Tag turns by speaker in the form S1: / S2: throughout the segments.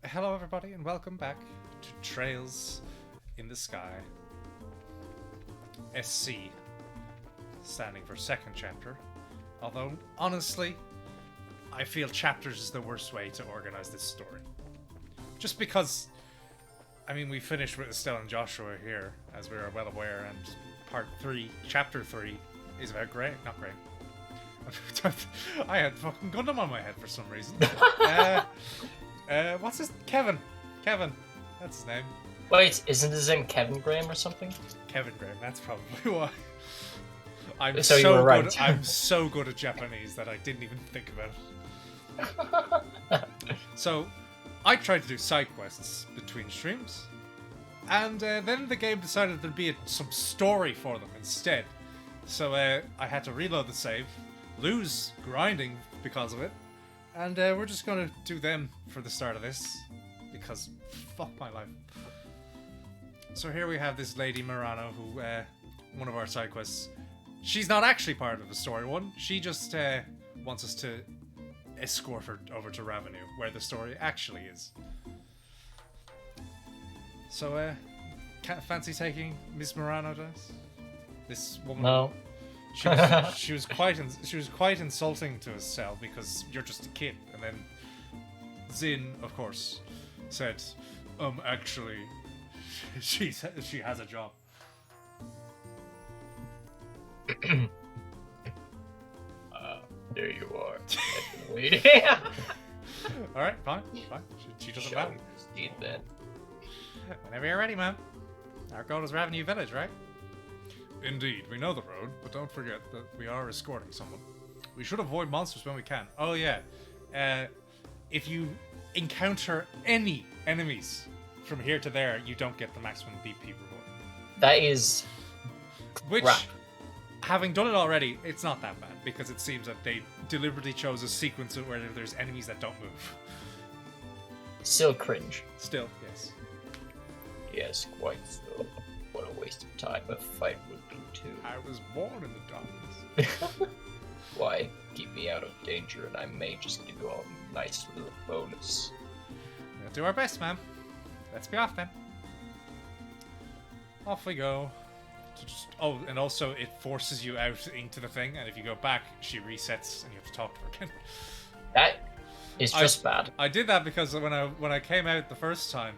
S1: Hello, everybody, and welcome back to Trails in the Sky. SC, standing for second chapter. Although, honestly, I feel chapters is the worst way to organize this story. Just because, we finished with Estelle and Joshua here, as we are well aware, and part 3, chapter 3, is about Graham. Not Graham. I had fucking Gundam on my head for some reason. What's his... Kevin. That's his name.
S2: Wait, isn't his name Kevin Graham or something?
S1: Kevin Graham, that's probably why. I'm
S2: So you were right.
S1: good. I'm so good at Japanese that I didn't even think about it. So, I tried to do side quests between streams, and then the game decided there'd be some story for them instead. So I had to reload the save, lose grinding because of it, and we're just gonna do them for the start of this, because fuck my life. So here we have this lady Murano, who, one of our side quests, she's not actually part of the story one, she just wants us to escort her over to Ravenue, where the story actually is. So, fancy taking Miss Murano to us? This woman?
S2: No.
S1: She was quite insulting to Estelle because you're just a kid, and then Zin, of course, said, actually, she has a job.
S2: There you are. I've been waiting.
S1: All right, fine. She doesn't matter.
S2: Proceed then.
S1: Whenever you're ready, man. Our goal is Ravenue Village, right? Indeed, we know the road, but don't forget that we are escorting someone. We should avoid monsters when we can. Oh yeah, if you encounter any enemies from here to there, you don't get the maximum BP reward.
S2: That is...
S1: Which,
S2: crap.
S1: having done it already, it's not that bad, because it seems that they deliberately chose a sequence where there's enemies that don't move.
S2: Still cringe.
S1: Still, yes.
S2: Yes, quite so. What a waste of time a fight would be too.
S1: I was born in the darkness.
S2: Why? Keep me out of danger and I may just give you all a nice little bonus.
S1: We'll do our best, man. Let's be off then. Off we go. Oh, and also it forces you out into the thing, and if you go back, she resets, and you have to talk to her again.
S2: That is just bad.
S1: I did that because when I came out the first time,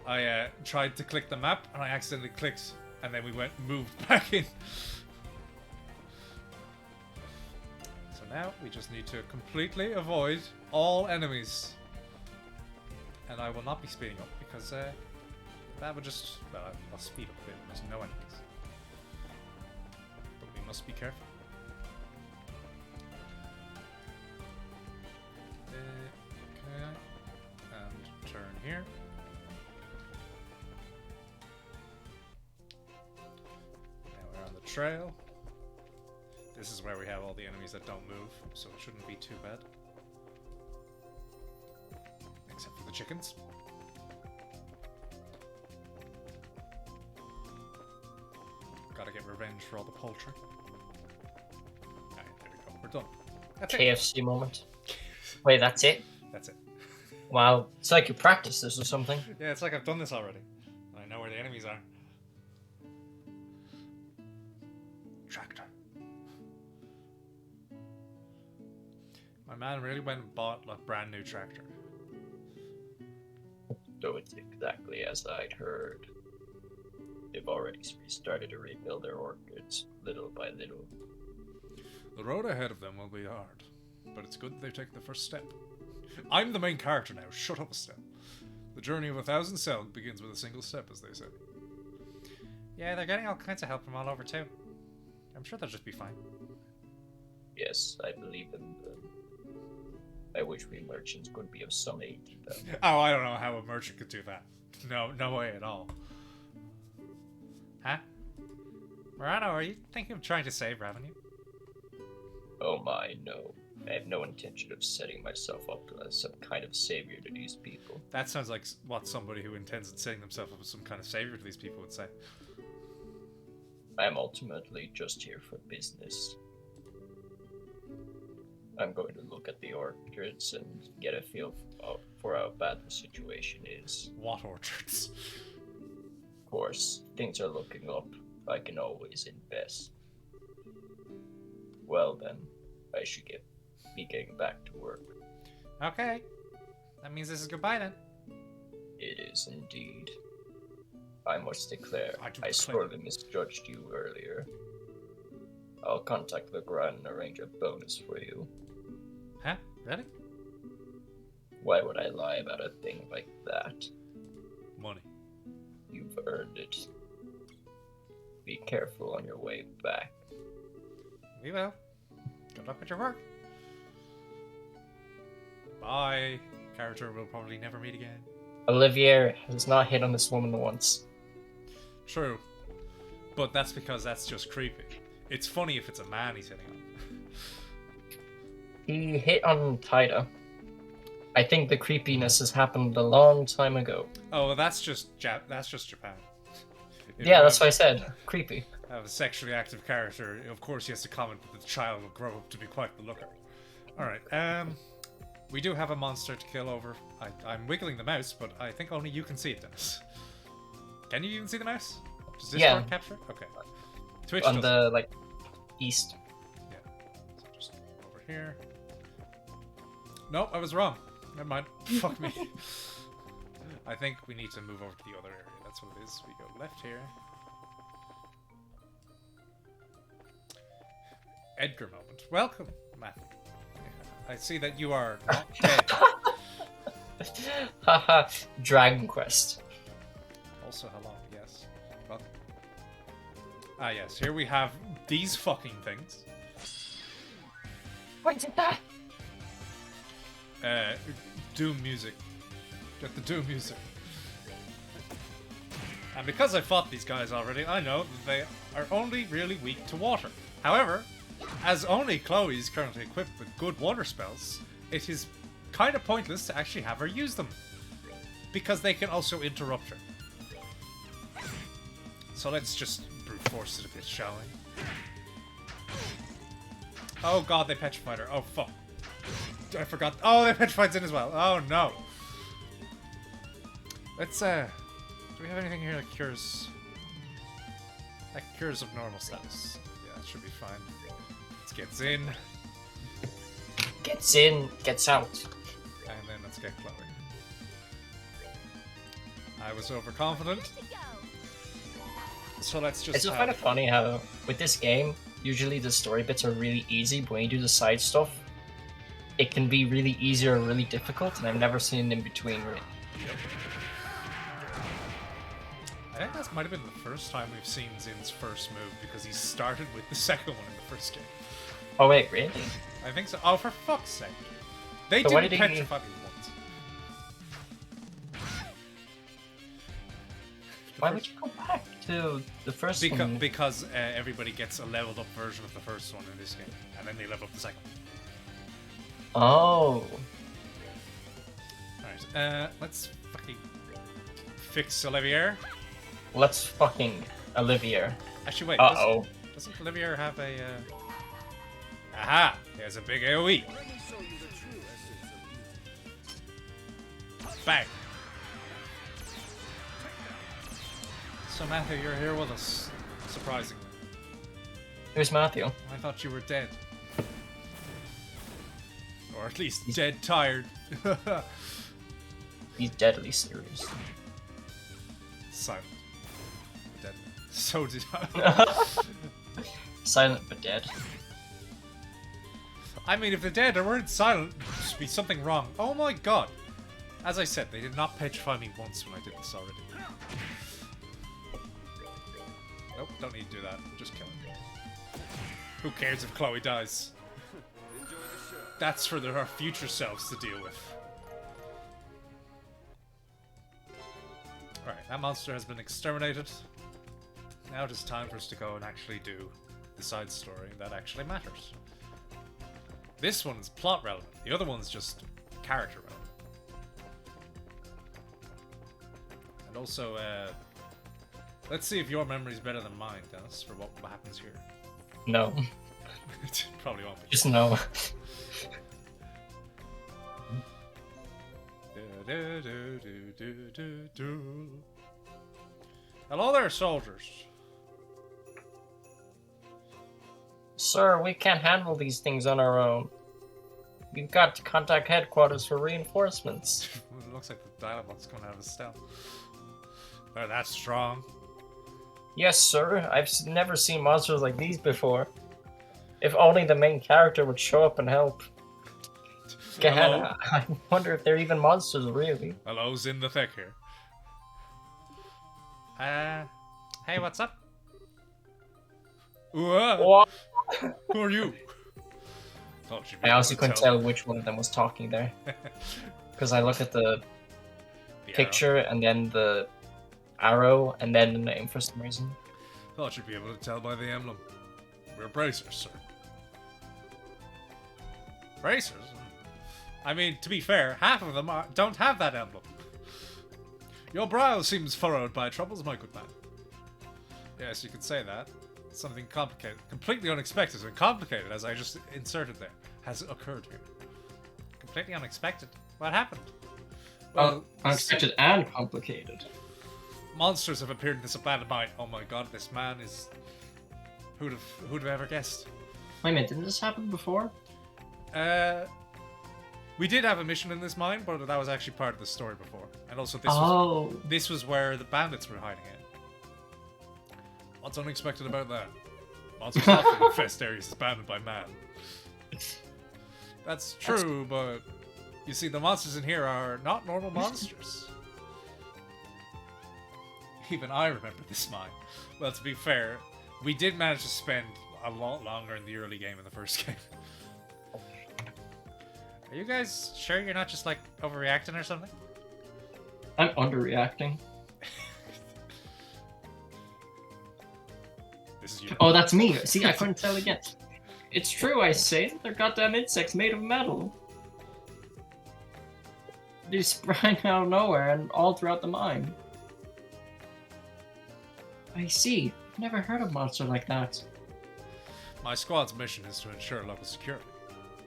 S1: I tried to click the map, and I accidentally clicked, and then we moved back in. So now we just need to completely avoid all enemies. And I will not be speeding up, because that would just... Well, I'll speed up a bit when there's no enemies. But we must be careful. Okay. And turn here. Now we're on the trail. This is where we have all the enemies that don't move, so it shouldn't be too bad. Except for the chickens. Gotta get revenge for all the poultry. Alright, there we go. We're done. That's
S2: KFC moment. Wait, that's it?
S1: That's it.
S2: Wow, it's like you practiced this or something.
S1: Yeah, it's like I've done this already. I know where the enemies are. Tractor. My man really went and bought a brand new tractor.
S2: Though it's exactly as I'd heard. They've already started to rebuild their orchids, little by little.
S1: The road ahead of them will be hard, but it's good that they've taken the first step. I'm the main character now, shut up a step. The journey of 1,000 cells begins with a single step, as they say. Yeah, they're getting all kinds of help from all over too. I'm sure they'll just be fine.
S2: Yes, I believe in them. I wish we merchants could be of some aid to them.
S1: Oh, I don't know how a merchant could do that. No way at all. Huh? Murano, are you thinking of trying to save Ravenue?
S2: Oh my, no. I have no intention of setting myself up as some kind of savior to these people.
S1: That sounds like what somebody who intends on setting themselves up as some kind of savior to these people would say.
S2: I am ultimately just here for business. I'm going to look at the orchards and get a feel for how bad the situation is.
S1: What orchards?
S2: Of course, things are looking up. I can always invest. Well then, I should be getting back to work.
S1: Okay. That means this is goodbye then.
S2: It is indeed. I must declare,
S1: I do
S2: I
S1: declare.
S2: sorely misjudged you earlier. I'll contact the Grand and arrange a bonus for you.
S1: Huh? Really?
S2: Why would I lie about a thing like that?
S1: Money.
S2: You've earned it. Be careful on your way back.
S1: We will. Good luck with your work. Bye. Character we'll probably never meet again.
S2: Olivier has not hit on this woman once.
S1: True. But that's because that's just creepy. It's funny if it's a man he's hitting on.
S2: He hit on Taida. I think the creepiness has happened a long time ago.
S1: Oh, well, that's just Japan. If
S2: Yeah,
S1: you
S2: that's what I said. Creepy.
S1: have a sexually active character, of course he has to comment that the child will grow up to be quite the looker. Alright, we do have a monster to kill over. I'm wiggling the mouse, but I think only you can see it, Dennis. Can you even see the mouse? Does Discord capture it? Okay. Twitch
S2: On
S1: doesn't.
S2: the, east.
S1: Yeah. So just over here. Nope, I was wrong. Never mind. Fuck me. I think we need to move over to the other area. That's what it is. We go left here. Edgar moment. Welcome, Matthew. I see that you are not dead.
S2: Haha, Dragon Quest.
S1: Also, hello, yes. Welcome. Ah, yes, here we have these fucking things.
S2: What did that?
S1: Doom music. Get the Doom music. And because I fought these guys already, I know that they are only really weak to water. However, as only Chloe is currently equipped with good water spells, it is kind of pointless to actually have her use them. Because they can also interrupt her. So let's just brute force it a bit, shall we? Oh god, they petrified her. Oh fuck. I forgot. Oh, they petrified's in as well. Oh no. Let's, do we have anything here that cures... That cures of normal status. Yeah, it should be fine. Let's get in.
S2: Gets in, gets out.
S1: And then let's get Chloe. I was overconfident. So let's just
S2: It's just kind of funny how, with this game, usually the story bits are really easy, but when you do the side stuff, it can be really easy or really difficult, and I've never seen in between, really.
S1: Yep. I think that might have been the first time we've seen Zin's first move, because he started with the second one in the first game.
S2: Oh wait, really?
S1: I think so. Oh, for fuck's sake. They
S2: So why
S1: didn't
S2: did he-
S1: petrify me once.
S2: Why would you go back to the first one?
S1: Because everybody gets a leveled up version of the first one in this game, and then they level up the second one.
S2: Oh.
S1: Alright, let's fucking fix Olivier.
S2: Let's fucking Olivier.
S1: Actually, wait.
S2: Uh-oh.
S1: Doesn't Olivier have a, Aha! He has a big AoE. Bang! So Matthew, you're here with us. Surprisingly.
S2: Here's Matthew.
S1: I thought you were dead. Or at least dead tired.
S2: He's deadly serious.
S1: Silent. Dead. So did I.
S2: Silent but dead.
S1: I mean, if the dead weren't silent, there must be something wrong. Oh my god. As I said, they did not petrify me once when I did this already. Nope, don't need to do that. Just kill him. Who cares if Chloe dies? That's for our future selves to deal with. Alright, that monster has been exterminated. Now it is time for us to go and actually do the side story that actually matters. This one's plot relevant, the other one's just character relevant. And also, let's see if your memory's better than mine, Dennis, for what happens here.
S2: No.
S1: It probably won't be.
S2: Just no.
S1: Da-da-do-do-do-do-do. Hello there, soldiers.
S2: Sir, we can't handle these things on our own. We've got to contact headquarters for reinforcements.
S1: It looks like the dialog's coming out of his stealth. They're that strong.
S2: Yes, sir. I've never seen monsters like these before. If only the main character would show up and help.
S1: Hello?
S2: I wonder if they're even monsters, really.
S1: Hello's in the thick here. Hey, what's up?
S2: What?
S1: Who are you?
S2: I honestly couldn't tell which one of them was talking there. Because I look at the picture and then the arrow and then the name for some reason.
S1: Thought you'd be able to tell by the emblem. We're bracers, sir. Bracers? I mean, to be fair, half of them don't have that emblem. Your brow seems furrowed by troubles, my good man. Yes, you could say that. Something complicated, completely unexpected and complicated, as I just inserted there, has occurred here. Completely unexpected? What happened?
S2: Well, unexpected and complicated.
S1: Monsters have appeared in this abandoned mine. Oh my god, this man is... Who'd have ever guessed?
S2: Wait a minute, didn't this happen before?
S1: We did have a mission in this mine, but that was actually part of the story before. And also this was where the bandits were hiding it. What's unexpected about that? Monsters often infest areas abandoned by man. That's true, but you see, the monsters in here are not normal monsters. Even I remember this mine. Well, to be fair, we did manage to spend a lot longer in the early game in the first game. Are you guys sure you're not just, like, overreacting or something?
S2: I'm underreacting.
S1: This is you.
S2: Oh, that's me. See, I couldn't tell again. It's true, I say. They're goddamn insects made of metal. They sprang out of nowhere and all throughout the mine. I see. I've never heard of a monster like that.
S1: My squad's mission is to ensure local security.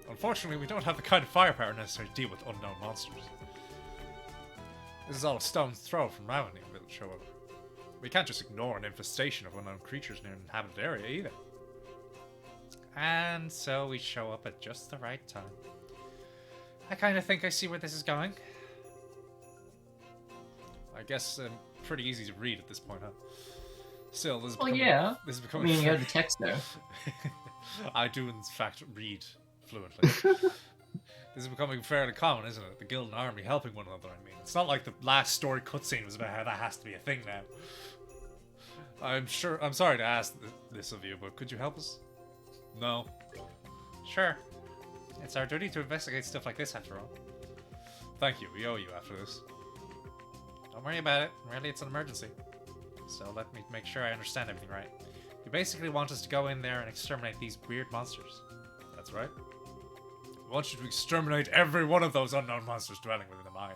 S1: Unfortunately, we don't have the kind of firepower necessary to deal with unknown monsters. This is all a stone's throw from Ravening Village, however. We can't just ignore an infestation of unknown creatures near an inhabited area, either. And so we show up at just the right time. I kind of think I see where this is going. I guess pretty easy to read at this point, huh? Still, this is becoming...
S2: yeah.
S1: This is becoming...
S2: I mean, you have the text there.
S1: I do, in fact, read fluently. This is becoming fairly common, isn't it? The guild and army helping one another, I mean. It's not like the last story cutscene was about how that has to be a thing now. I'm sorry to ask this of you, but could you help us? No. Sure. It's our duty to investigate stuff like this, after all. Thank you, we owe you after this. Don't worry about it. Really, it's an emergency. So let me make sure I understand everything right. You basically want us to go in there and exterminate these weird monsters. That's right. We want you to exterminate every one of those unknown monsters dwelling within the mine.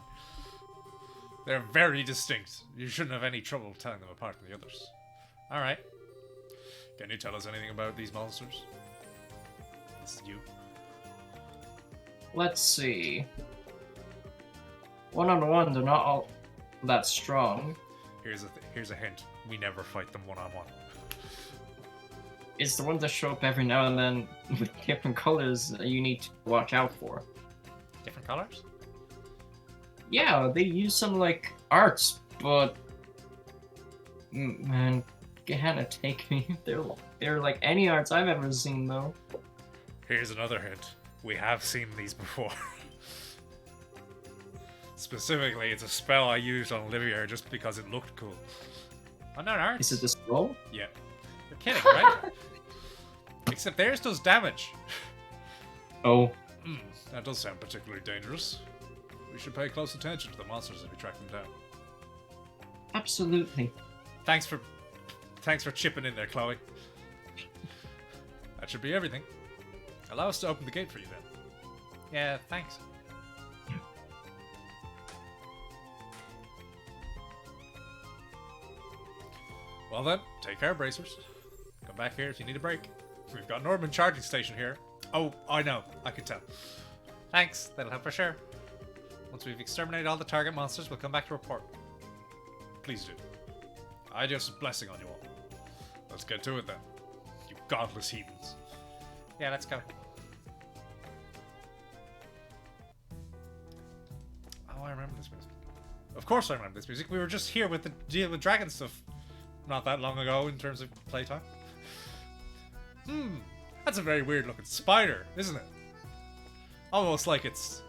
S1: They're very distinct. You shouldn't have any trouble telling them apart from the others. Alright. Can you tell us anything about these monsters? This is you.
S2: Let's see. One-on-one, they're not all that strong.
S1: Here's a hint. We never fight them one-on-one.
S2: It's the ones that show up every now and then with different colors that you need to watch out for.
S1: Different colors?
S2: Yeah, they use some, like, arts, but... Man, Gehenna, take me. They're like any arts I've ever seen, though.
S1: Here's another hint. We have seen these before. Specifically, it's a spell I used on Olivia just because it looked cool. Unknown arts?
S2: Is it the scroll?
S1: Yeah. You're kidding, right? Except theirs does damage.
S2: Oh.
S1: That does sound particularly dangerous. We should pay close attention to the monsters as we track them down.
S2: Absolutely.
S1: Thanks for chipping in there, Chloe. That should be everything. Allow us to open the gate for you then. Yeah, thanks. Well then, take care, bracers. Come back here if you need a break. We've got an orbital charging station here. Oh, I know. I can tell. Thanks. That'll help for sure. Once we've exterminated all the target monsters, we'll come back to report. Please do. Ideos blessing on you all. Let's get to it then. You godless heathens. Yeah, let's go. Oh, I remember this music. Of course I remember this music. We were just here with the deal with dragon stuff not that long ago in terms of playtime. That's a very weird looking spider, isn't it? Almost like it's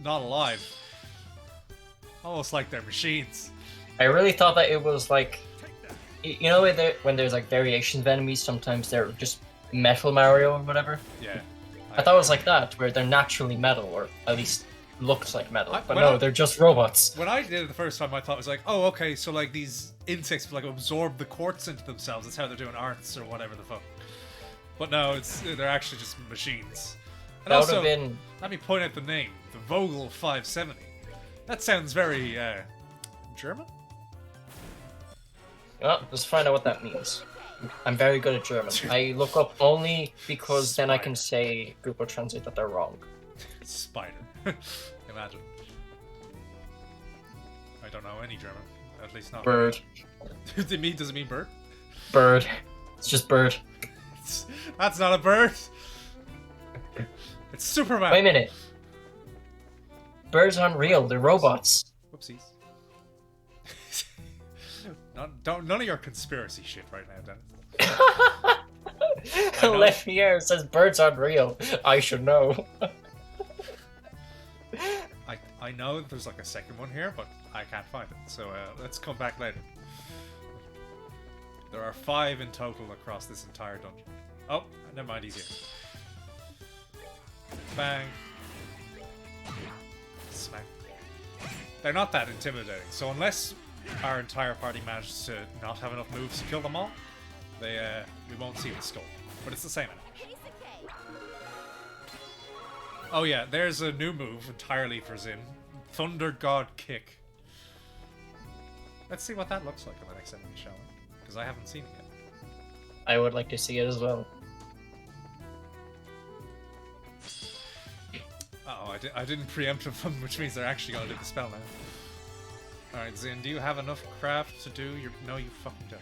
S1: not alive. Almost like they're machines.
S2: I really thought that it was like, you know, when there's like variations of enemies, sometimes they're just metal Mario or whatever.
S1: Yeah.
S2: I thought it was like that, where they're naturally metal, or at least looks like metal. But no, they're just robots.
S1: When I did it the first time, I thought it was like, oh, okay, so like these insects like absorb the quartz into themselves. That's how they're doing arts or whatever the fuck. But no, they're actually just machines. And
S2: That
S1: also,
S2: would have been.
S1: let me point out the name, the Vogel 570. That sounds very German.
S2: Well, let's find out what that means. I'm very good at German. I look up only because then I can say Google Translate that they're wrong.
S1: Spider. Imagine. I don't know any German. At least not.
S2: Bird.
S1: Does it mean bird?
S2: Bird. It's just bird.
S1: That's not a bird. It's Superman.
S2: Wait a minute. Birds aren't real. They're robots.
S1: Whoopsies. None of your conspiracy shit right now, Dennis.
S2: Left here says birds aren't real. I should know.
S1: I know that there's like a second one here, but I can't find it. So let's come back later. There are 5 in total across this entire dungeon. Oh, never mind, he's here. Bang. Smack. They're not that intimidating, so unless our entire party manages to not have enough moves to kill them all, we won't see the skull. But it's the same animation. Oh yeah, there's a new move entirely for Zin. Thunder God Kick. Let's see what that looks like in the next enemy, shall we? Because I haven't seen it yet.
S2: I would like to see it as well.
S1: Uh-oh, I didn't preempt them, which means they're actually going to do the spell now. Alright, Zin, do you have enough craft to do your... No, you fucking don't.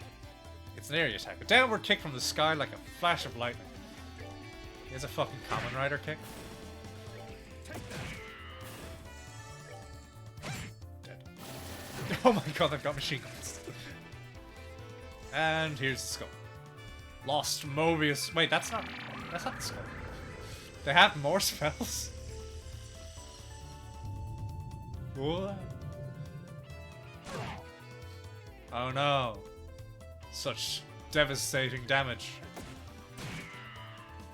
S1: It's an area attack. A downward kick from the sky like a flash of lightning. He has a fucking Common Rider kick. Dead. Oh my god, they've got machine guns. And here's the skull. Lost Mobius. Wait, that's not the skull. They have more spells? What? Oh no. Such devastating damage.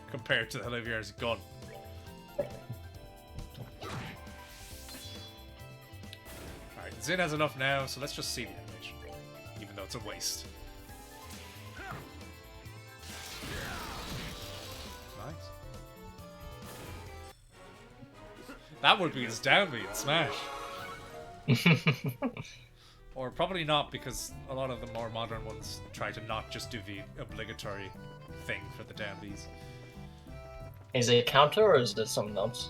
S1: Compared to Olivier's gun. Alright, Zin has enough now, so let's just see the animation. Even though it's a waste. Nice. That would be his down B in Smash. Or probably not, because a lot of the more modern ones try to not just do the obligatory thing for the down Bs.
S2: Is it a counter or is it something else?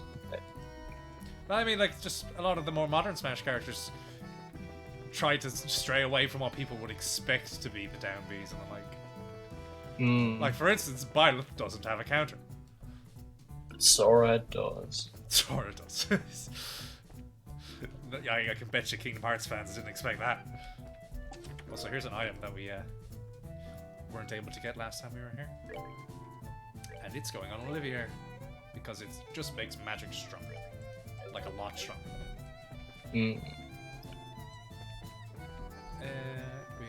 S1: But I mean, like, just a lot of the more modern Smash characters try to stray away from what people would expect to be the down Bs, and I'm like... Like, for instance, Byleth doesn't have a counter.
S2: Sora does.
S1: Sora does. I can bet you Kingdom Hearts fans didn't expect that. Also, here's an item that we weren't able to get last time we were here. And it's going on Olivier. Because it just makes magic stronger. Like a lot stronger. We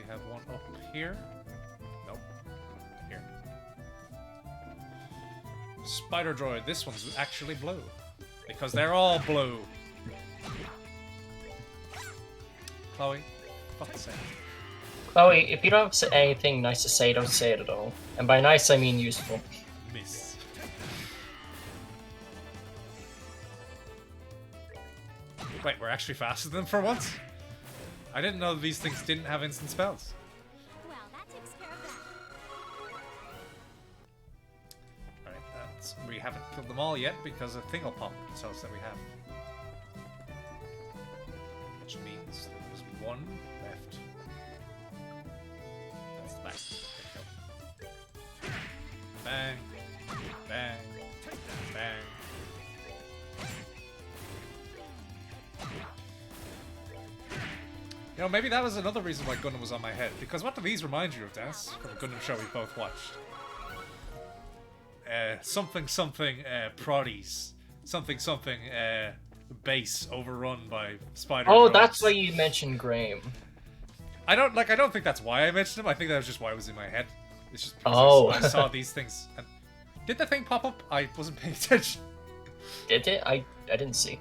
S1: have one up here. Nope. Here. Spider Droid. This one's actually blue. Because they're all blue. Chloe, fuck's sake.
S2: Chloe, if you don't have anything nice to say, don't say it at all. And by nice, I mean useful.
S1: Miss. Wait, we're actually faster than them for once? I didn't know these things didn't have instant spells.
S3: Well, that takes care of that.
S1: Alright, we haven't killed them all yet because a thing will pop to tell us that we have. one left. That's the back. There you go. Bang. Bang. Bang. You know, maybe that was another reason why Gundam was on my head. Because what do these remind you of, Dennis? From the Gundam show we both watched. Something something Proddies. Something something base overrun by spider.
S2: Oh,
S1: drones.
S2: that's why you mentioned Graham.
S1: I don't think that's why I mentioned him. I think that was just why it was in my head. It's just because
S2: Oh.
S1: I saw these things. And did the thing pop up? I wasn't paying attention.
S2: Did it? I didn't see.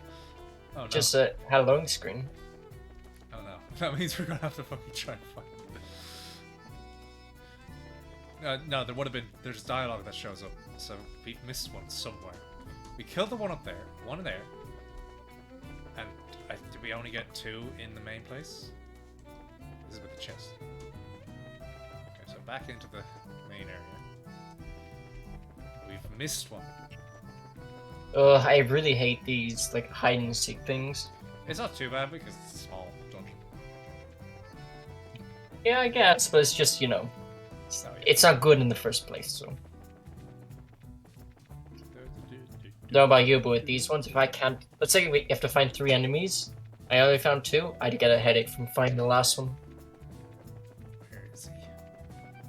S1: Oh no.
S2: Just had a loading screen.
S1: Oh no. That means we're gonna have to fucking try and find it. No, there would have been. There's dialogue that shows up, so we missed one somewhere. We killed the one up there, one in there, and did we only get 2 in the main place? This is with the chest. Okay, so back into the main area. We've missed one.
S2: Ugh, I really hate these like hide and seek things.
S1: It's not too bad because it's a small dungeon.
S2: Yeah, I guess, but it's just, you know,
S1: Oh, yeah.
S2: it's not good in the first place, so. Don't know about you, but with these ones, if I can't... Let's say we have to find 3 enemies. I only found 2. I'd get a headache from finding the last one.
S1: Where is he?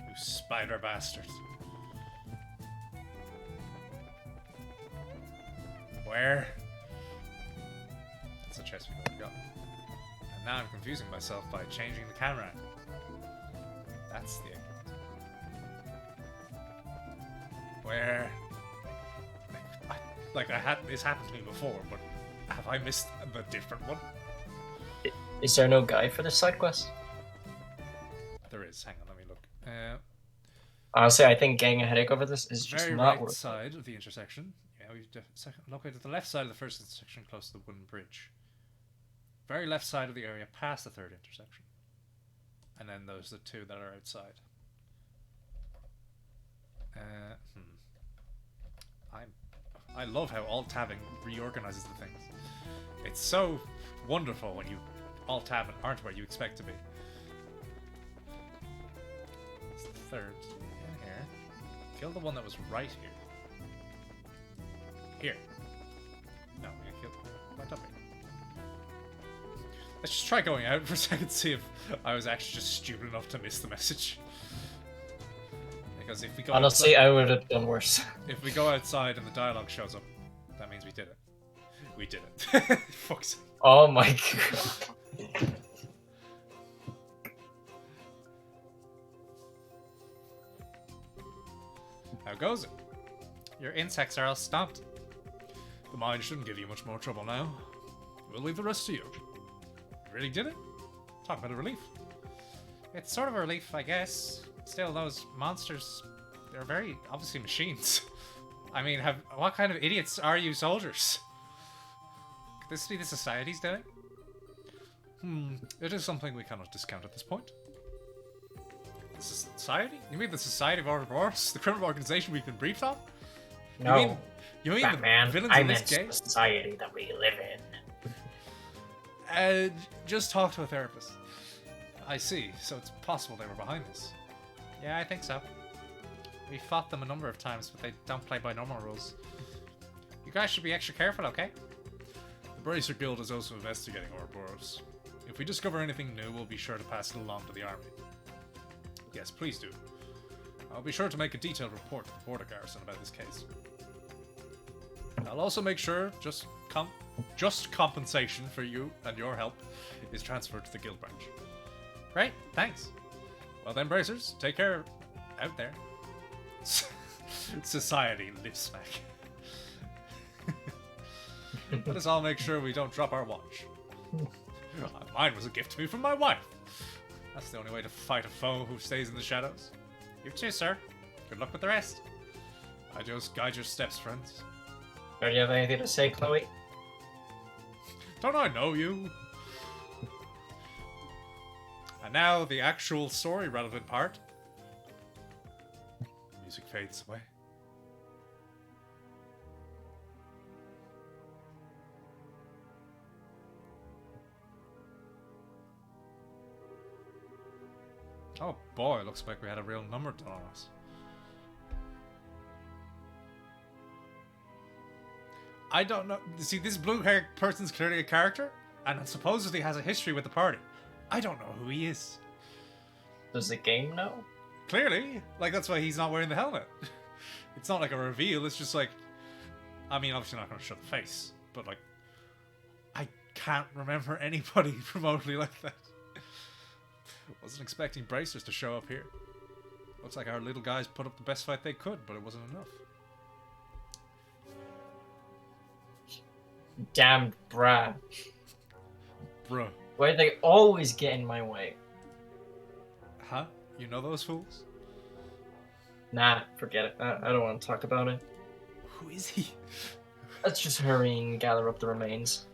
S1: You spider bastard. Where? That's a chest we've already got. And now I'm confusing myself by changing the camera angle. That's the exit. Where? This happened to me before, but have I missed the different one?
S2: Is there no guide for this side quest?
S1: There is. Hang on, let me look.
S2: Honestly, I think getting a headache over this is just
S1: Very
S2: not
S1: right
S2: worth it.
S1: side of the intersection. Yeah, we've located the left side of the first intersection close to the wooden bridge. Very left side of the area past the third intersection. And then those are the 2 that are outside. I love how alt-tabbing reorganizes the things. It's so wonderful when you alt-tab and aren't where you expect to be. It's the third in here. Kill the one that was right here. Here. No, we gotta kill right up here. Let's just try going out for a second to see if I was actually just stupid enough to miss the message. Because if we go
S2: Honestly,
S1: outside,
S2: I would have done worse.
S1: if we go outside and the dialogue shows up, that means we did it. We did it. Fuck's sake.
S2: Oh my god.
S1: How goes it? Your insects are all stopped. The mine shouldn't give you much more trouble now. We'll leave the rest to you. You really did it? Talk about a relief. It's sort of a relief, I guess. Still, those monsters, they're very obviously machines. I mean, what kind of idiots are you soldiers? Could this be the society's doing? It is something we cannot discount at this point. The society? You mean the Society of Ouroboros? The criminal organization we've been briefed on?
S2: No,
S1: You mean
S2: Batman,
S1: the villains
S2: I
S1: in
S2: meant
S1: this game?
S2: the society that we live in.
S1: Just talk to a therapist. I see, so it's possible they were behind this. Yeah, I think so. We fought them a number of times, but they don't play by normal rules. You guys should be extra careful, okay? The Bracer Guild is also investigating Ouroboros. If we discover anything new, we'll be sure to pass it along to the army. Yes, please do. I'll be sure to make a detailed report to the border garrison about this case. I'll also make sure just compensation for you and your help is transferred to the guild branch. Great, thanks. Well then, Bracers, take care out there. Society live smack. Let us all make sure we don't drop our watch. Mine was a gift to me from my wife. That's the only way to fight a foe who stays in the shadows. You too, sir. Good luck with the rest. I just guide your steps, friends.
S2: Don't you have anything to say, Chloe?
S1: Don't I know you? And now the actual story relevant part. Music fades away. Oh boy, it looks like we had a real number done on us. I don't know. See, this blue-haired person's clearly a character, and supposedly has a history with the party. I don't know who he is.
S2: Does the game know?
S1: Clearly. Like, that's why he's not wearing the helmet. It's not like a reveal, it's just like... I mean, obviously not going to show the face, but like... I can't remember anybody remotely like that. Wasn't expecting bracers to show up here. Looks like our little guys put up the best fight they could, but it wasn't enough.
S2: Damned brat.
S1: Bruh.
S2: Why they always get in my way?
S1: Huh? You know those fools?
S2: Nah, forget it. I don't want to talk about it.
S1: Who is he?
S2: Let's just hurry and gather up the remains.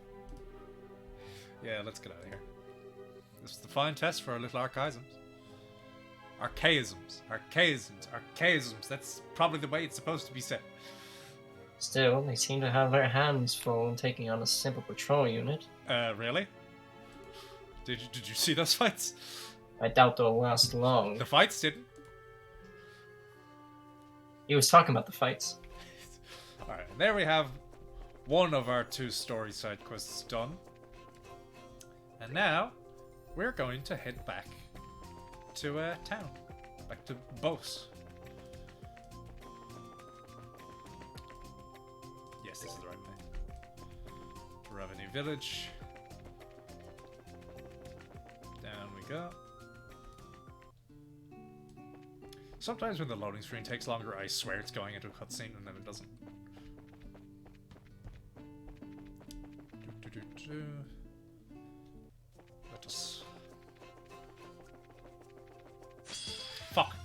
S1: Yeah, let's get out of here. This is the fine test for our little archaisms. Archaisms. Archaisms. Archaisms. That's probably the way it's supposed to be said.
S2: Still, they seem to have their hands full taking on a simple patrol unit.
S1: Really? Did you see those fights?
S2: I doubt they'll last long.
S1: The fights didn't.
S2: He was talking about the fights.
S1: Alright, there we have one of our 2 story side quests done. And now, we're going to head back to town. Back to Bos. Yes, this is the right way. To Revenue Village. Down we go. Sometimes when the loading screen takes longer, I swear it's going into a cutscene and then it doesn't. Let us... Fuck.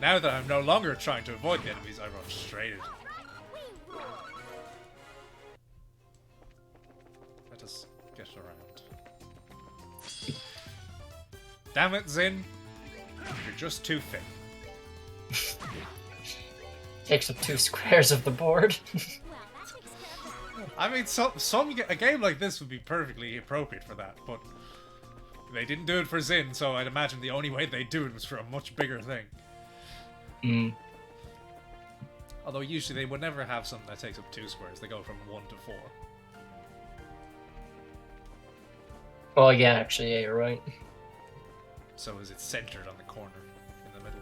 S1: Now that I'm no longer trying to avoid the enemies, I run straight in. Let us get around. Damn it, Zin. You're just too thick.
S2: Takes up 2 squares of the board.
S1: I mean, a game like this would be perfectly appropriate for that, but they didn't do it for Zin, so I'd imagine the only way they'd do it was for a much bigger thing.
S2: Mm.
S1: Although usually they would never have something that takes up 2 squares, they go from 1 to 4.
S2: Oh yeah, actually, yeah, you're right.
S1: So is it centered on the corner in the middle?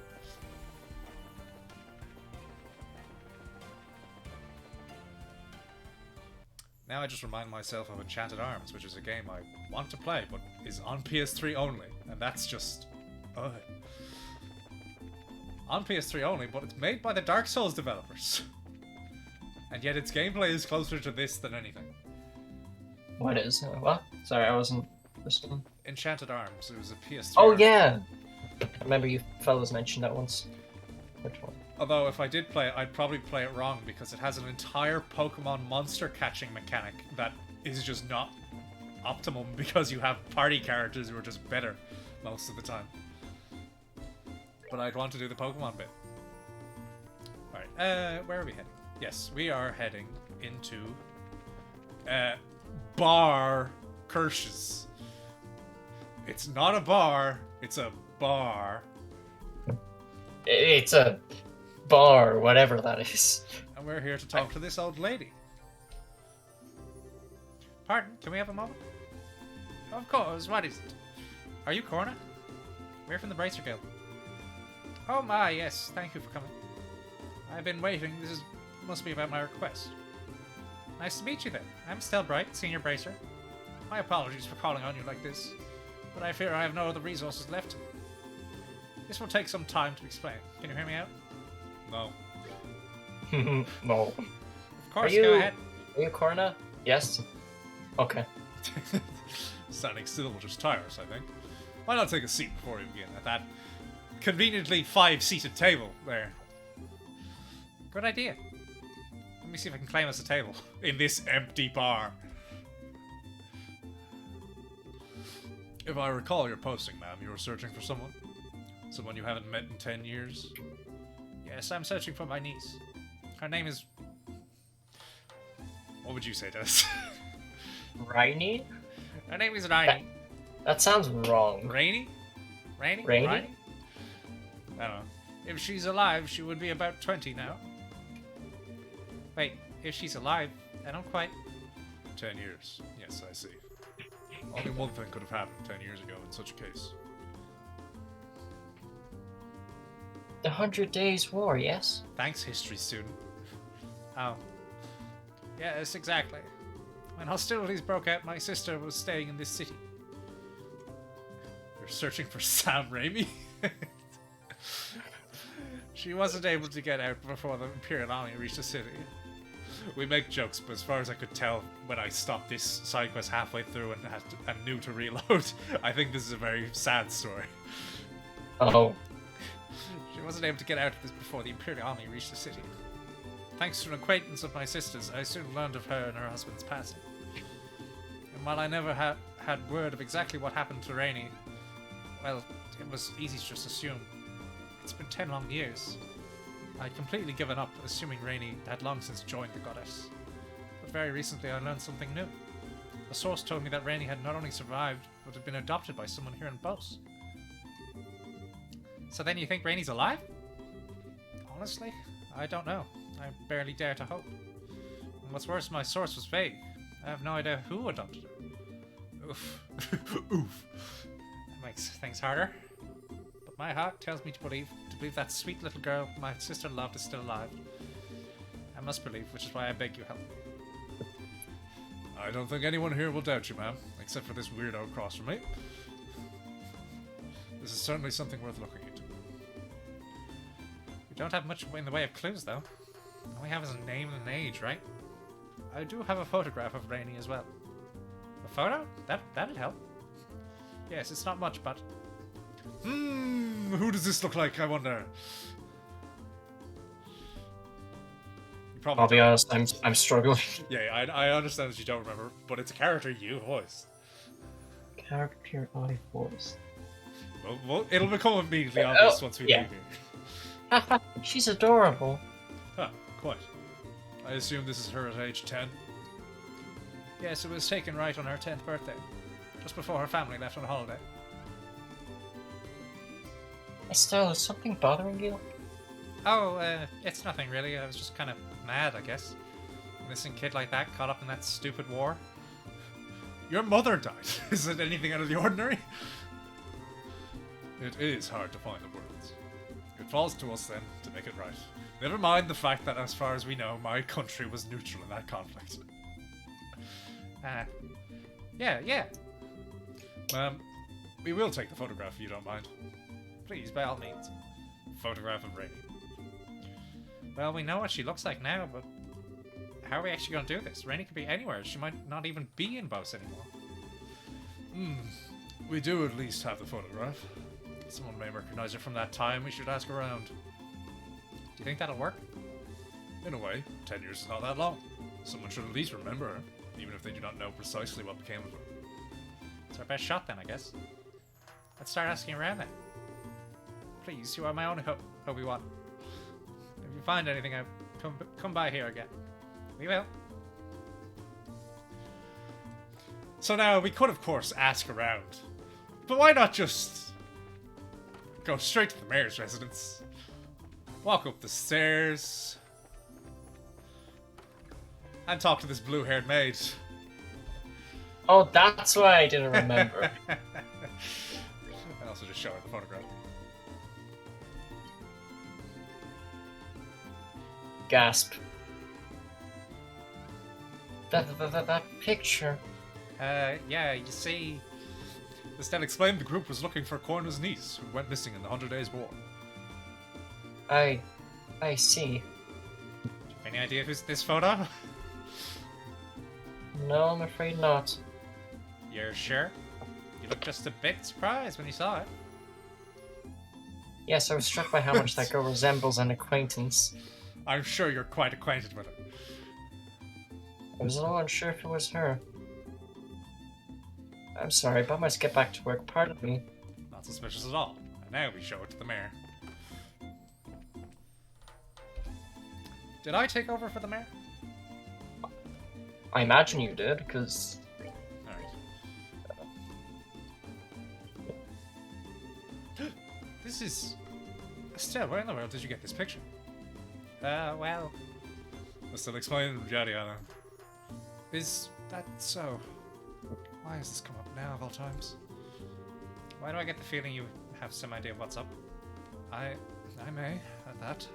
S1: Now I just remind myself of Enchanted Arms, which is a game I want to play, but is on PS3 only, and that's just... ugh. On PS3 only, but it's made by the Dark Souls developers. And yet its gameplay is closer to this than anything.
S2: What is? What? Sorry, I wasn't listening.
S1: Enchanted Arms, it was a PS3.
S2: Oh yeah! I remember you fellas mentioned that once. Which one?
S1: Although if I did play it, I'd probably play it wrong because it has an entire Pokemon monster catching mechanic that is just not optimum because you have party characters who are just better most of the time. But I'd want to do the Pokemon bit. Alright, where are we heading? Yes, we are heading into Bar Kirsch's. It's not a bar, it's a bar.
S2: It's a bar, whatever that is.
S1: And we're here to talk to this old lady. Pardon, can we have a moment? Of course, what is it? Are you Corna? We're from the Bracer Guild. Oh my, yes, thank you for coming. I've been waiting, must be about my request. Nice to meet you then. I'm Stell Bright, Senior Bracer. My apologies for calling on you like this, but I fear I have no other resources left. This will take some time to explain. Can you hear me out? No.
S2: No.
S1: Of course, go ahead.
S2: Are you Corna? Yes. Okay.
S1: Standing still will just tire us, I think. Why not take a seat before we begin at that conveniently 5-seated table there? Good idea. Let me see if I can claim us a table in this empty bar. If I recall your posting, ma'am, you were searching for someone? Someone you haven't met in 10 years? Yes, I'm searching for my niece. Her name is... What would you say, Dennis?
S2: Rainy?
S1: Her name is Rainy.
S2: That sounds wrong.
S1: Rainy? Rainy?
S2: Rainy?
S1: Rainy? I don't know. If she's alive, she would be about 20 now. Wait, if she's alive, I don't quite... 10 years. Yes, I see. Only one thing could have happened 10 years ago in such a case.
S2: The 100 Days War, yes?
S1: Thanks, history student. Oh. Yes, exactly. When hostilities broke out, my sister was staying in this city. You're searching for Sam Raimi? She wasn't able to get out before the Imperial Army reached the city. We make jokes, but as far as I could tell when I stopped this side quest halfway through and knew to reload, I think this is a very sad story.
S2: Oh.
S1: She wasn't able to get out of this before the Imperial Army reached the city. Thanks to an acquaintance of my sister's, I soon learned of her and her husband's passing. And while I never had word of exactly what happened to Rainey, well, it was easy to just assume. It's been 10 long years. I'd completely given up, assuming Rainey had long since joined the goddess. But very recently I learned something new. A source told me that Rainey had not only survived, but had been adopted by someone here in Bose. So then you think Rainey's alive? Honestly, I don't know. I barely dare to hope. And what's worse, my source was vague. I have no idea who adopted her. Oof. Oof. That makes things harder. But my heart tells me to believe that sweet little girl my sister loved is still alive. I must believe, which is why I beg you help. I don't think anyone here will doubt you, ma'am, except for this weirdo across from me. This is certainly something worth looking into. We don't have much in the way of clues, though. All we have is a name and an age, right? I do have a photograph of Rainey as well. A photo? That'd help. Yes, it's not much, but... who does this look like, I wonder?
S2: I'll be honest, I'm struggling.
S1: Yeah, I understand that you don't remember, but it's a character you voiced.
S2: Character I voiced.
S1: Well, it'll become immediately obvious once we leave here.
S2: She's adorable.
S1: Huh, quite. I assume this is her at age 10? Yes, it was taken right on her 10th birthday. Just before her family left on holiday.
S2: Estelle, is something bothering you?
S1: Oh, it's nothing really. I was just kind of mad, I guess. A missing kid like that, caught up in that stupid war. Your mother died. Is it anything out of the ordinary? It is hard to find the words. It falls to us then to make it right. Never mind the fact that, as far as we know, my country was neutral in that conflict. Yeah. We will take the photograph if you don't mind. Please, by all means. Photograph of Rainey. Well, we know what she looks like now, but how are we actually going to do this? Rainey could be anywhere. She might not even be in Bose anymore. We do at least have the photograph. Someone may recognize her from that time. We should ask around. Do you think that'll work? In a way, 10 years is not that long. Someone should at least remember her, even if they do not know precisely what became of her. It's our best shot then, I guess. Let's start asking around then. Please, you are my only hope, Obi-Wan. If you find anything, come by here again. We will. So now, we could, of course, ask around. But why not just go straight to the mayor's residence? Walk up the stairs. And talk to this blue-haired maid.
S2: Oh, that's why I didn't remember.
S1: And also just show her the photograph.
S2: Gasp. That picture.
S1: Yeah, you see... Estelle explained the group was looking for Corna's niece, who went missing in the 100 Days War.
S2: I see.
S1: Any idea who's this photo?
S2: No, I'm afraid not.
S1: You're sure? You looked just a bit surprised when you saw it.
S2: Yes, I was struck by how much that girl resembles an acquaintance.
S1: I'm sure you're quite acquainted with her.
S2: I was a little unsure if it was her. I'm sorry, but I must get back to work. Pardon me.
S1: Not suspicious at all. And now we show it to the mayor. Did I take over for the mayor?
S2: I imagine you did, because...
S1: Alright. this is... Still, where in the world did you get this picture? Well... I'll still explain, Jadiana. Is that so? Why has this come up now of all times? Why do I get the feeling you have some idea of what's up? I may, at that.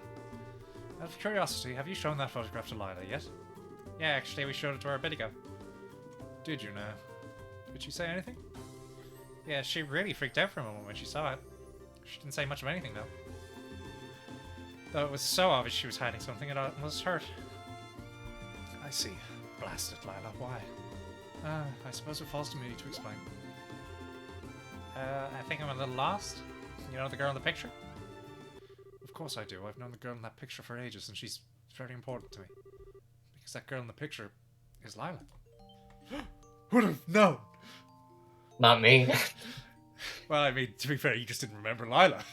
S1: Out of curiosity, have you shown that photograph to Lila yet? Yeah, actually, we showed it to her a bit ago. Did you now? Did she say anything? Yeah, she really freaked out for a moment when she saw it. She didn't say much of anything, though. Though it was so obvious she was hiding something, it almost hurt. I see. Blast it, Lila. Why? I suppose it falls to me to explain. I think I'm a little lost. You know the girl in the picture? Of course I do. I've known the girl in that picture for ages, and she's very important to me. Because that girl in the picture is Lila. Would have known!
S2: Not me.
S1: Well, I mean, to be fair, you just didn't remember Lila.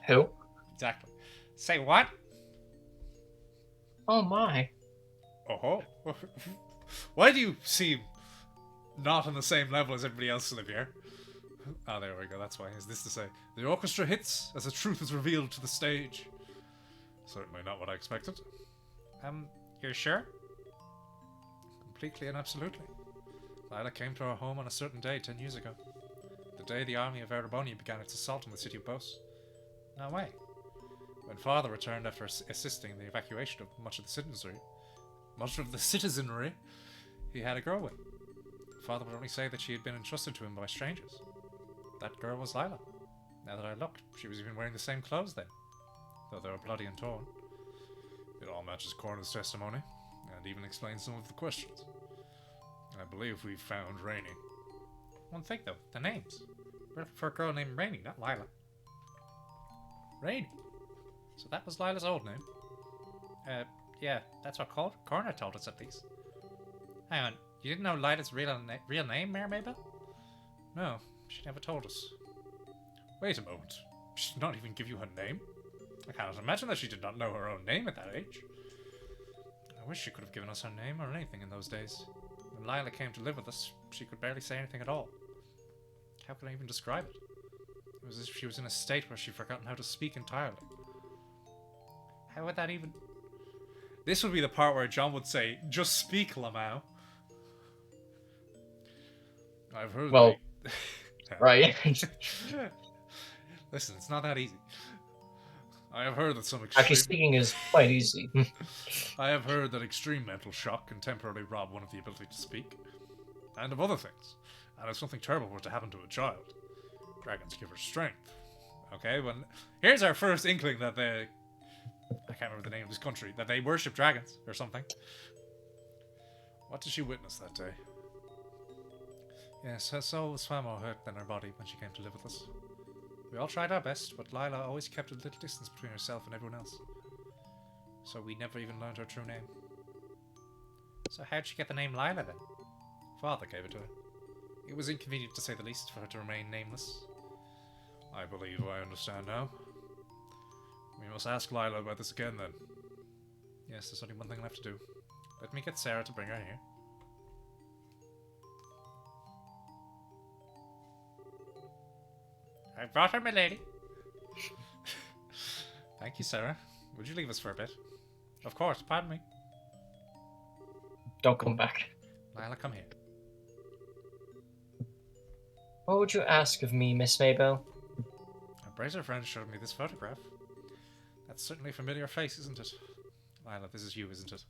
S2: Who?
S1: Exactly. Say what?
S2: Oh my.
S1: Oh. Why do you seem not on the same level as everybody else in here? Ah, there we go, that's why. Is this to say, the orchestra hits as the truth is revealed to the stage? Certainly not what I expected. You're sure? Completely and absolutely. Lila came to our home on a certain day 10 years ago. The day the army of Ereboni began its assault on the city of Bos. No way. When Father returned after assisting in the evacuation of much of the citizenry, he had a girl with. Father would only say that she had been entrusted to him by strangers. That girl was Lila. Now that I looked, she was even wearing the same clothes then, though they were bloody and torn. It all matches Coroner's testimony, and even explains some of the questions. I believe we've found Rainey. One thing though, the names. We're looking for a girl named Rainey, not Lila. Rainey. So that was Lila's old name. Yeah, that's what Coroner told us at least. Hang on, you didn't know Lila's real name, Mayor Mabel? No, she never told us. Wait a moment. She did not even give you her name? I cannot imagine that she did not know her own name at that age. I wish she could have given us her name or anything in those days. When Lila came to live with us, she could barely say anything at all. How can I even describe it? It was as if she was in a state where she'd forgotten how to speak entirely. How would that even... This would be the part where John would say, just speak, Lamau. I've heard...
S2: Well, right.
S1: Listen, it's not that easy. I have heard that some
S2: Actually, speaking is quite easy.
S1: I have heard that extreme mental shock can temporarily rob one of the ability to speak. And of other things. And if something terrible were to happen to a child, dragons give her strength. Okay, well, here's our first inkling that they... I can't remember the name of this country. That they worship dragons, or something. What did she witness that day? Yes, her soul was far more hurt than her body when she came to live with us. We all tried our best, but Lila always kept a little distance between herself and everyone else. So we never even learned her true name. So how'd she get the name Lila then? Father gave it to her. It was inconvenient to say the least for her to remain nameless. I believe I understand now. We must ask Lila about this again then. Yes, there's only one thing left to do. Let me get Sarah to bring her here. I brought her, my lady. Thank you, Sarah. Would you leave us for a bit? Of course, pardon me.
S2: Don't come back.
S1: Lila, come here.
S2: What would you ask of me, Miss Maybell?
S1: A brazier friend showed me this photograph. That's certainly a familiar face, isn't it? Lila, this is you, isn't it?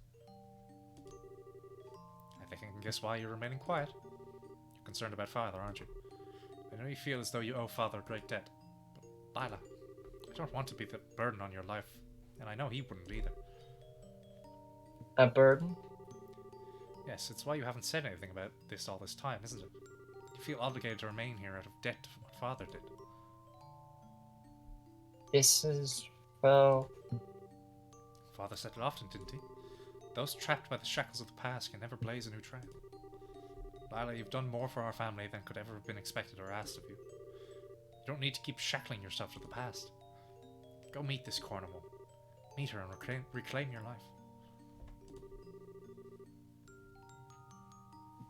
S1: I think I can guess why you're remaining quiet. You're concerned about Father, aren't you? I know you feel as though you owe Father a great debt. But Lila, I don't want to be the burden on your life. And I know he wouldn't either.
S2: A burden?
S1: Yes, it's why you haven't said anything about this all this time, isn't it? You feel obligated to remain here out of debt to what Father did.
S2: This is... well...
S1: Father said it often, didn't he? Those trapped by the shackles of the past can never blaze a new trail. Lila, you've done more for our family than could ever have been expected or asked of you. You don't need to keep shackling yourself to the past. Go meet this corner woman. Meet her and reclaim your life.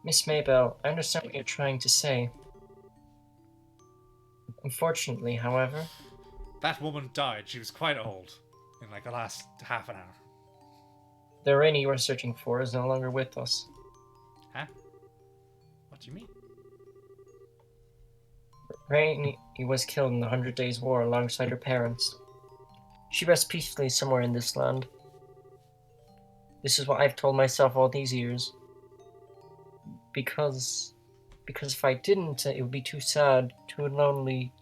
S2: Miss Maybell, I understand what you're trying to say. Unfortunately, however,
S1: That woman died. She was quite old. In like the last half an hour.
S2: The Rainy you were searching for is no longer with us.
S1: Huh? What do you mean?
S2: Rainy was killed in the 100 Days' War alongside her parents. She rests peacefully somewhere in this land. This is what I've told myself all these years. Because if I didn't, it would be too sad, too lonely,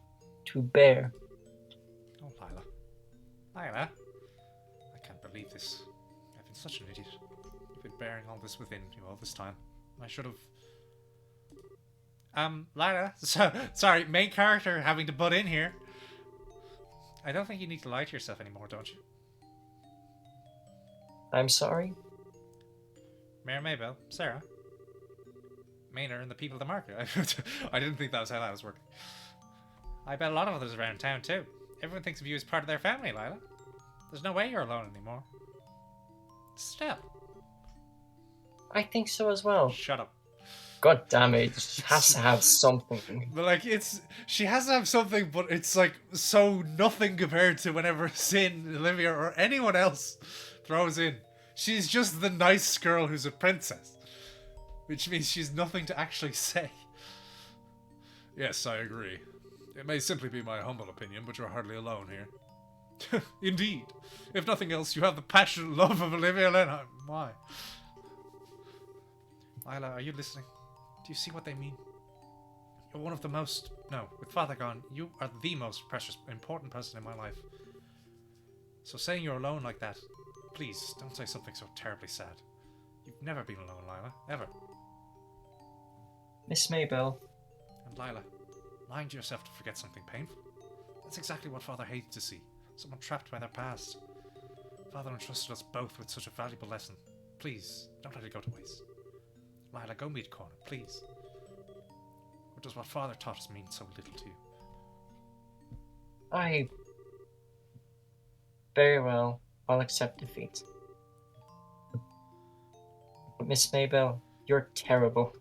S2: to bear.
S1: Oh, Lila. Lila. I can't believe this. I've been such an idiot. I've been bearing all this within you all this time. I should have... Lila. Sorry, main character having to butt in here. I don't think you need to lie to yourself anymore, don't you?
S2: I'm sorry?
S1: Mayor Maybell, Sarah. Maynard and the people of the market. I didn't think that was how that was working. I bet a lot of others around town too. Everyone thinks of you as part of their family, Lila. There's no way you're alone anymore. Still.
S2: I think so as well.
S1: Shut up.
S2: God damn it, she has to have something.
S1: But like, she has to have something, but it's like so nothing compared to whenever Sin, Olivia, or anyone else throws in. She's just the nice girl who's a princess. Which means she's nothing to actually say. Yes, I agree. It may simply be my humble opinion, but you're hardly alone here. Indeed. If nothing else, you have the passionate love of Olivia Lenheim. Why? Lila, are you listening? Do you see what they mean? You're one of the most... No, with Father gone, you are the most precious, important person in my life. So saying you're alone like that, please, don't say something so terribly sad. You've never been alone, Lila. Ever.
S2: Miss Maybell.
S1: And Lila, lying to yourself to forget something painful. That's exactly what Father hates to see. Someone trapped by their past. Father entrusted us both with such a valuable lesson. Please, don't let it go to waste. Lila, go meet Connor, please. Or does what Father taught us mean so little to you?
S2: Very well. I'll accept defeat. Miss Maybell, you're terrible.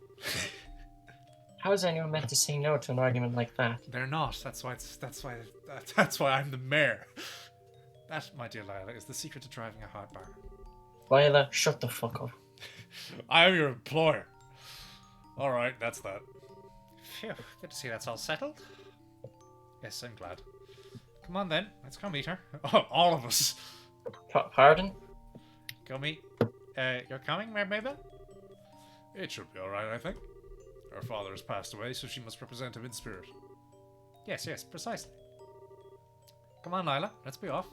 S2: How is anyone meant to say no to an argument like that?
S1: They're not. That's why I'm the mayor. That, my dear Lila, is the secret to driving a hard bargain.
S2: Lila, shut the fuck up.
S1: I am your employer. Alright, that's that. Phew, good to see that's all settled. Yes, I'm glad. Come on then, let's go meet her. Oh, all of us.
S2: Pardon?
S1: Go meet. You're coming, Mayor Maybell? It should be alright, I think. Her father has passed away, so she must represent him in spirit. Yes, precisely. Come on, Lila, let's be off.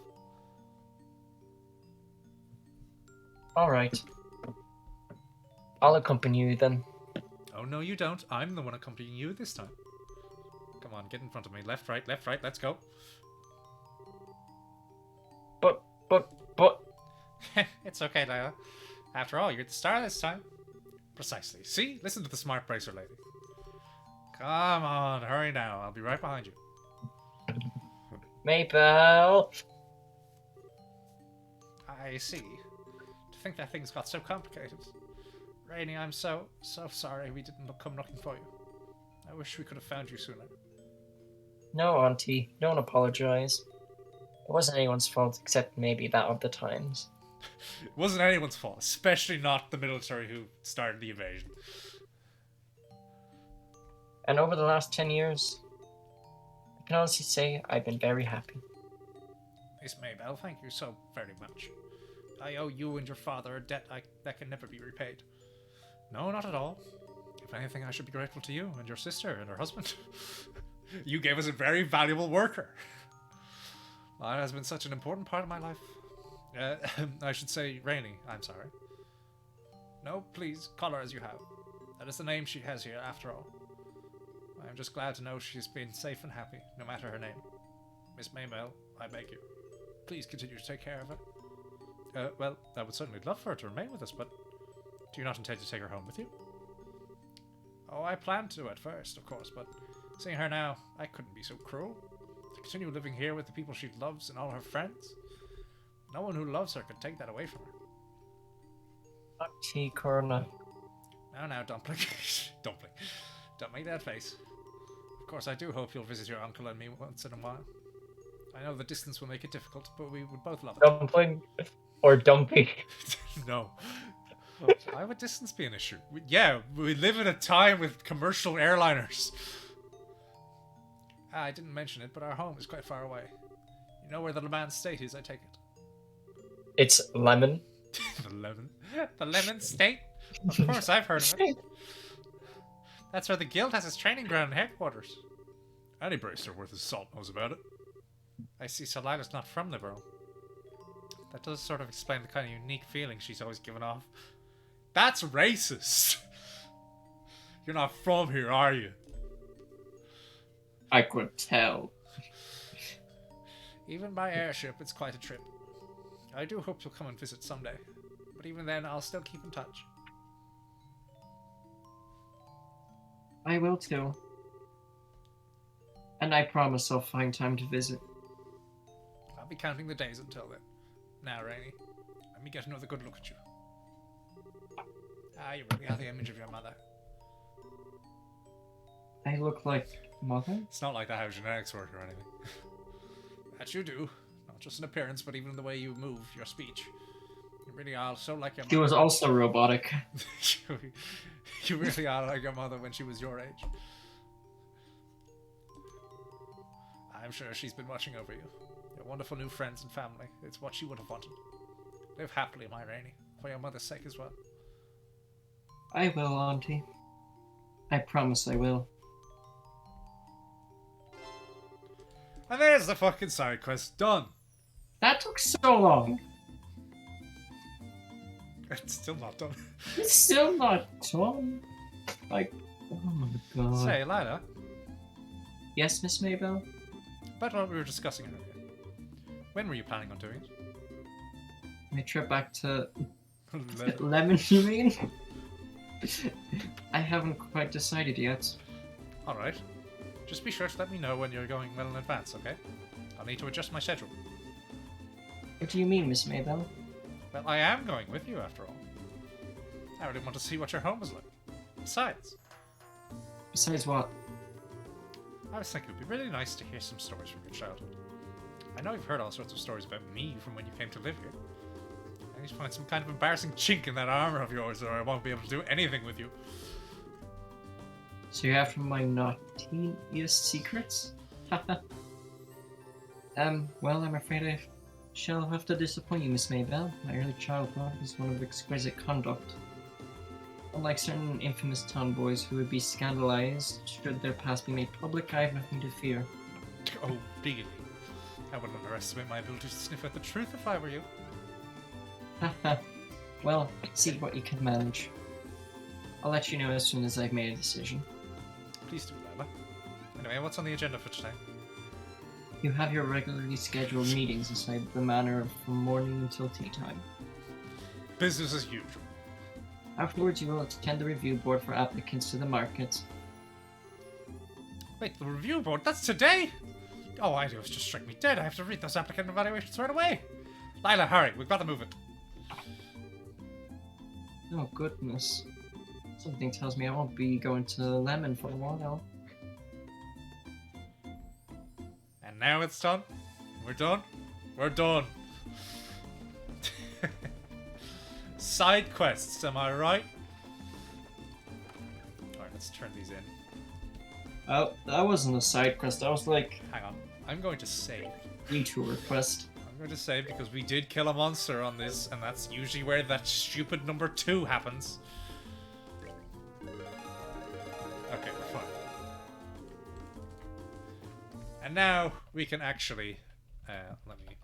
S2: Alright. I'll accompany you then.
S1: Oh, no, you don't. I'm the one accompanying you this time. Come on, get in front of me. Left, right, let's go.
S2: But...
S1: It's okay, Lila. After all, you're the star this time. Precisely. See? Listen to the smart bracer lady. Come on, hurry now. I'll be right behind you.
S2: Maybell!
S1: I see. To think that things got so complicated. Rainy, I'm so sorry we didn't come looking for you. I wish we could have found you sooner.
S2: No, Auntie. Don't apologize. It wasn't anyone's fault except maybe that of the times.
S1: It wasn't anyone's fault, especially not the military who started the invasion.
S2: And over the last 10 years, I can honestly say I've been very happy.
S1: Miss Maybell, thank you so very much. I owe you and your father a debt that can never be repaid. No, not at all. If anything, I should be grateful to you and your sister and her husband. You gave us a very valuable worker. Lila has been such an important part of my life. I should say Rainy, I'm sorry. No, please, call her as you have. That is the name she has here, after all. I am just glad to know she's been safe and happy, no matter her name. Miss Maybell, I beg you, please continue to take care of her. Well, I would certainly love for her to remain with us, but do you not intend to take her home with you? Oh, I planned to at first, of course, but seeing her now, I couldn't be so cruel. To continue living here with the people she loves and all her friends. No one who loves her could take that away from her.
S2: Auntie Corona.
S1: Now, Dumpling. Dumpling. Don't make that face. Of course, I do hope you'll visit your uncle and me once in a while. I know the distance will make it difficult, but we would both love it.
S2: Dumpling? Or dumpy?
S1: No. Why would distance be an issue? Yeah, we live in a time with commercial airliners. I didn't mention it, but our home is quite far away. You know where the Le Mans State is, I take it.
S2: It's lemon.
S1: The Lemon State? Of course, I've heard of it. That's where the guild has its training ground and headquarters. Any bracer worth his salt knows about it. I see, so Lila's not from the borough. That does sort of explain the kind of unique feeling she's always given off. That's racist! You're not from here, are you?
S2: I could tell.
S1: Even by airship, it's quite a trip. I do hope you'll come and visit someday. But even then, I'll still keep in touch.
S2: I will too. And I promise I'll find time to visit.
S1: I'll be counting the days until then. Now, Rainy, let me get another good look at you. Ah, you really are the image of your mother.
S2: I look like mother?
S1: It's not like that how genetics work or anything. That you do. Not just in appearance, but even in the way you move, your speech. You really are so like your mother.
S2: She was also robotic.
S1: You really are like your mother when she was your age. I'm sure she's been watching over you. Your wonderful new friends and family. It's what she would have wanted. Live happily, my Rainy. For your mother's sake as well.
S2: I will, Auntie. I promise I will.
S1: And there's the fucking side quest done.
S2: That took so long.
S1: It's still not done.
S2: It's still not done. Like, oh my god.
S1: Say, Lila.
S2: Yes, Miss Maybell?
S1: About what we were discussing earlier. When were you planning on doing it?
S2: My trip back to
S1: Lemon.
S2: Lemon, you mean? I haven't quite decided yet.
S1: Alright. Just be sure to let me know when you're going well in advance, okay? I'll need to adjust my schedule.
S2: What do you mean, Miss Maybell?
S1: Well, I am going with you, after all. I really want to see what your home is like. Besides,
S2: Besides what?
S1: I was thinking it would be really nice to hear some stories from your childhood. I know you've heard all sorts of stories about me from when you came to live here. I need to find some kind of embarrassing chink in that armor of yours, or I won't be able to do anything with you.
S2: So you're after my naughtiest secrets? Well, I'm afraid I shall have to disappoint you, Miss Maybell. My early childhood was one of exquisite conduct. Unlike certain infamous tomboys who would be scandalized should their past be made public, I have nothing to fear.
S1: Oh, really? I wouldn't underestimate my ability to sniff out the truth if I were you.
S2: Well, see what you can manage. I'll let you know as soon as I've made a decision.
S1: Please do, Lila. Anyway, what's on the agenda for today?
S2: You have your regularly scheduled meetings inside the manor from morning until tea time.
S1: Business as usual.
S2: Afterwards, you will attend the review board for applicants to the market.
S1: Wait, the review board? That's today? Oh, I do. It's just struck me dead. I have to read those applicant evaluations right away. Lila, hurry. We've got to move it.
S2: Oh, goodness. Something tells me I won't be going to Lemon for a while.
S1: And now it's done. We're done. We're done. Side quests, am I right? Alright, let's turn these in.
S2: Oh, that wasn't a side quest. That was like
S1: Hang on. I'm going to save.
S2: detour quest.
S1: I'm going to save because we did kill a monster on this, and that's usually where that stupid number 2 happens. Okay, we're fine. And now we can actually... let me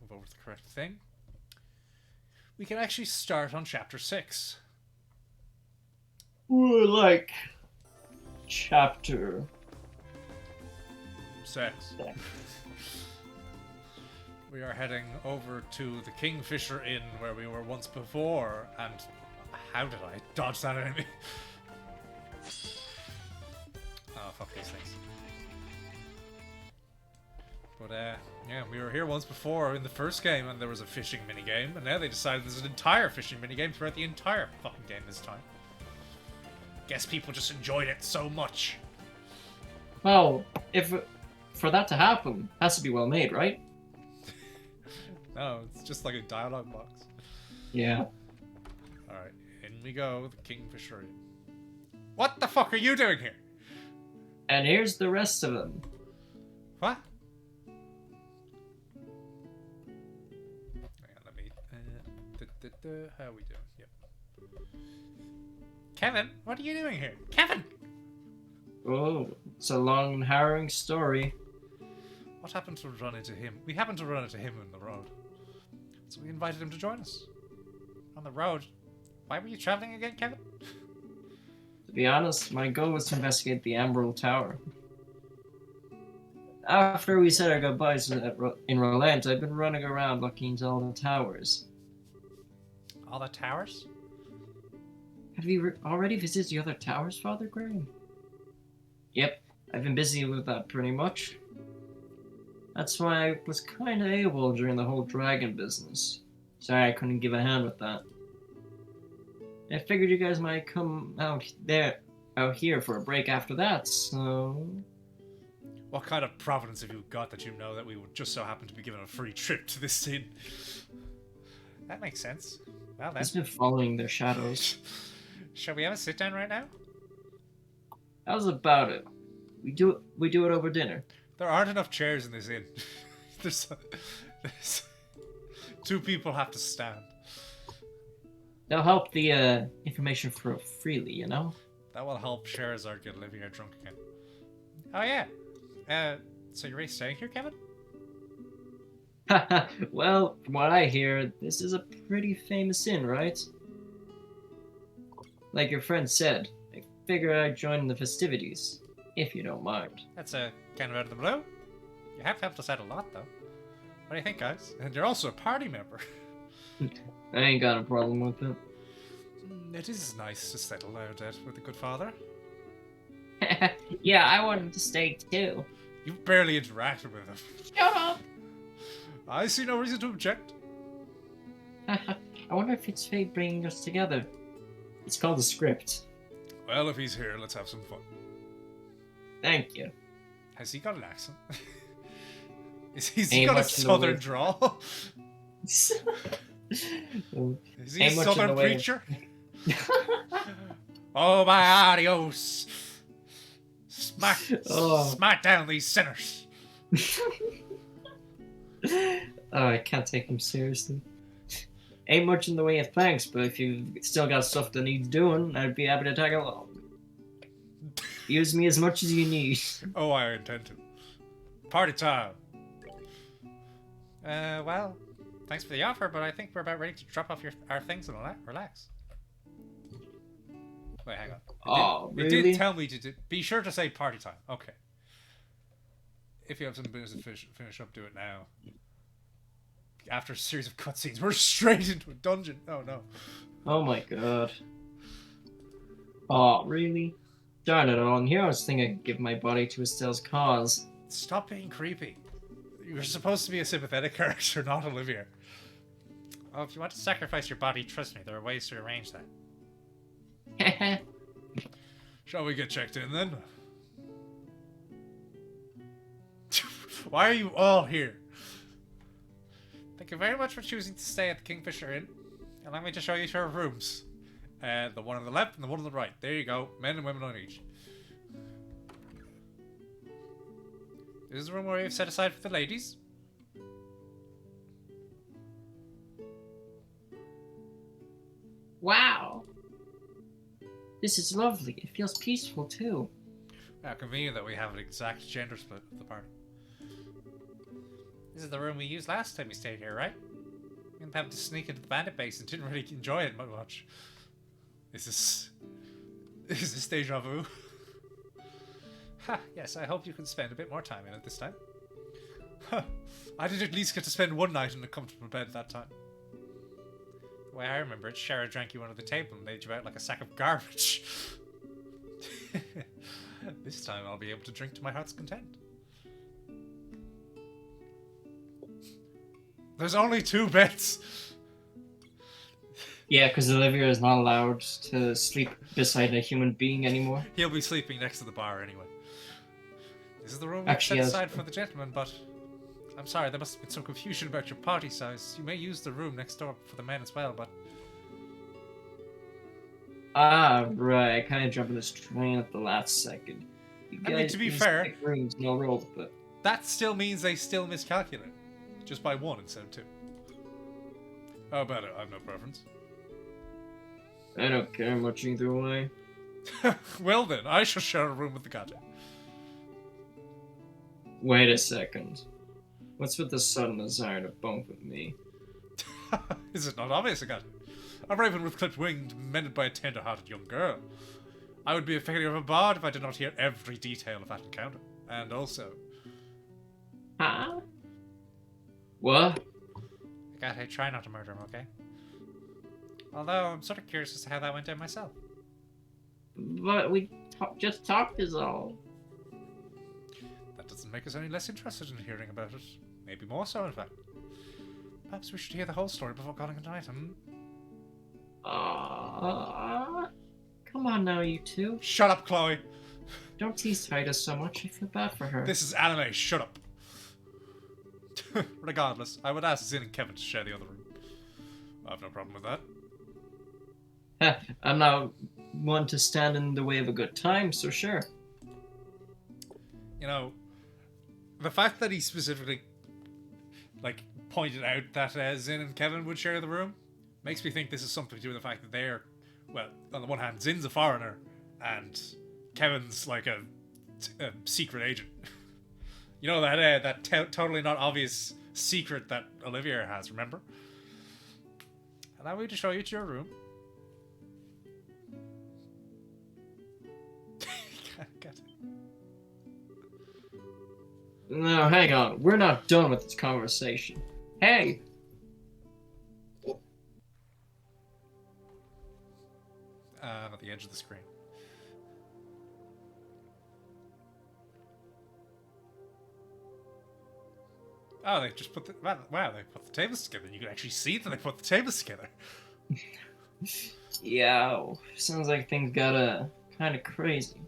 S1: move over to the correct thing. We can actually start on chapter 6.
S2: Ooh, like chapter
S1: 6. We are heading over to the Kingfisher Inn where we were once before, and how did I dodge that enemy? Oh, fuck these things. But, yeah, we were here once before in the first game, and there was a fishing minigame, and now they decided there's an entire fishing minigame throughout the entire fucking game this time. Guess people just enjoyed it so much.
S2: Well, if for that to happen, it has to be well made, right?
S1: No, it's just like a dialogue box.
S2: Yeah.
S1: Alright, in we go, the Kingfisher Inn. What the fuck are you doing here?
S2: And here's the rest of them.
S1: What? Hang on, let me... how are we doing? Yep. Kevin, what are you doing here? Kevin!
S2: Oh, it's a long and harrowing story.
S1: What happened to run into him? We happened to run into him on the road. So we invited him to join us. On the road? Why were you traveling again, Kevin?
S2: To be honest, my goal was to investigate the Emerald Tower. After we said our goodbyes in Roland, I've been running around looking into all the towers.
S1: All the towers?
S2: Have you already visited the other towers, Father Graham? Yep, I've been busy with that pretty much. That's why I was kinda AWOL during the whole dragon business. Sorry I couldn't give a hand with that. I figured you guys might come out here for a break after that, so...
S1: What kind of providence have you got that you know that we would just so happen to be given a free trip to this inn? That makes sense. Well then.
S2: He's been following their shadows.
S1: Shall we have a sit down right now?
S2: How's about it? We do it over dinner.
S1: There aren't enough chairs in this inn. there's 2 people have to stand.
S2: They'll help the information flow freely, you know?
S1: That will help Sherazard get Olivia drunk again. Oh yeah. So you're really staying here, Kevin?
S2: Well, from what I hear, this is a pretty famous inn, right? Like your friend said, I figure I'd join the festivities, if you don't mind.
S1: That's kind of out of the blue. You have helped us out a lot, though. What do you think, guys? And you're also a party member.
S2: I ain't got a problem with it.
S1: It is nice to settle out with a good father.
S2: Yeah, I wanted to stay too.
S1: You've barely interacted with him.
S2: Shut up!
S1: I see no reason to object.
S2: I wonder if it's fate bringing us together. It's called a script.
S1: Well, if he's here, let's have some fun.
S2: Thank you.
S1: Has he got an accent? Is he got a southern drawl? Is he a southern preacher? Oh, my adios! Smack down these sinners!
S2: Oh, I can't take him seriously. Ain't much in the way of thanks, but if you've still got stuff that needs doing, I'd be happy to tag along. Use me as much as you need.
S1: Oh, I intend to. Party time! Well, thanks for the offer, but I think we're about ready to drop off our things and relax. Wait, hang on.
S2: Really?
S1: It did tell me to be sure to say party time. Okay. If you have some business to finish up, do it now. After a series of cutscenes, we're straight into a dungeon. Oh no.
S2: Oh my god. Oh, really? Darn it all. Here I was thinking I'd give my body to Estelle's cause.
S1: Stop being creepy. You're supposed to be a sympathetic character, not Olivia. Oh, if you want to sacrifice your body, trust me, there are ways to arrange that. Shall we get checked in then? Why are you all here? Thank you very much for choosing to stay at the Kingfisher Inn. Allow me to show you to our rooms. The one on the left and the one on the right. There you go. Men and women on each. This is the room where we've set aside for the ladies.
S2: Wow. This is lovely. It feels peaceful too.
S1: How convenient that we have an exact gender split of the party. This is the room we used last time we stayed here, right? We didn't have to sneak into the bandit base and didn't really enjoy it much. Is this deja vu? Ha, yes, I hope you can spend a bit more time in it this time. Huh, I did at least get to spend one night in a comfortable bed that time. The way I remember it, Shara drank you under the table and laid you out like a sack of garbage. This time I'll be able to drink to my heart's content. There's only 2 beds!
S2: Yeah, because Olivia is not allowed to sleep beside a human being anymore.
S1: He'll be sleeping next to the bar anyway. This is the room we've
S2: Actually,
S1: set
S2: yes.
S1: aside for the gentlemen, but I'm sorry, there must have been some confusion about your party size. You may use the room next door for the men as well, but
S2: Ah, right. I kind of jumped on this train at the last second. You
S1: I mean,
S2: guys
S1: to be
S2: just
S1: fair-
S2: pick rooms, no rolls, but
S1: that still means they still miscalculate. Just by 1 instead of 2. How about it? I have no preference.
S2: I don't care much either way.
S1: Well then, I shall share a room with the goddamn.
S2: Wait a second. What's with the sudden desire to bunk with me?
S1: Is it not obvious, again? A raven with clipped wings, mended by a tender-hearted young girl. I would be a failure of a bard if I did not hear every detail of that encounter. And also,
S2: Huh? What?
S1: hey, try not to murder him, okay? Although, I'm sort of curious as to how that went down myself.
S2: But we just talked is all.
S1: That doesn't make us any less interested in hearing about it. Maybe more so, in fact. Perhaps we should hear the whole story before calling it a night, hmm?
S2: Come on now, you two.
S1: Shut up, Chloe!
S2: Don't tease Titus so much. I feel bad for her.
S1: This is anime, shut up! Regardless, I would ask Zin and Kevin to share the other room. I have no problem with that.
S2: I'm not one to stand in the way of a good time, so sure.
S1: You know, the fact that he specifically, like, pointed out that Zin and Kevin would share the room makes me think this is something to do with the fact that they're, well, on the one hand, Zin's a foreigner, and Kevin's like a secret agent. You know, that totally not obvious secret that Olivia has, remember? Allow me to show you to your room. Get it.
S2: No, hang on. We're not done with this conversation. Hey!
S1: At the edge of the screen. Oh, they just put the wow! They put the tables together. You can actually see that they put the tables together.
S2: Yeah, sounds like things got kind of crazy.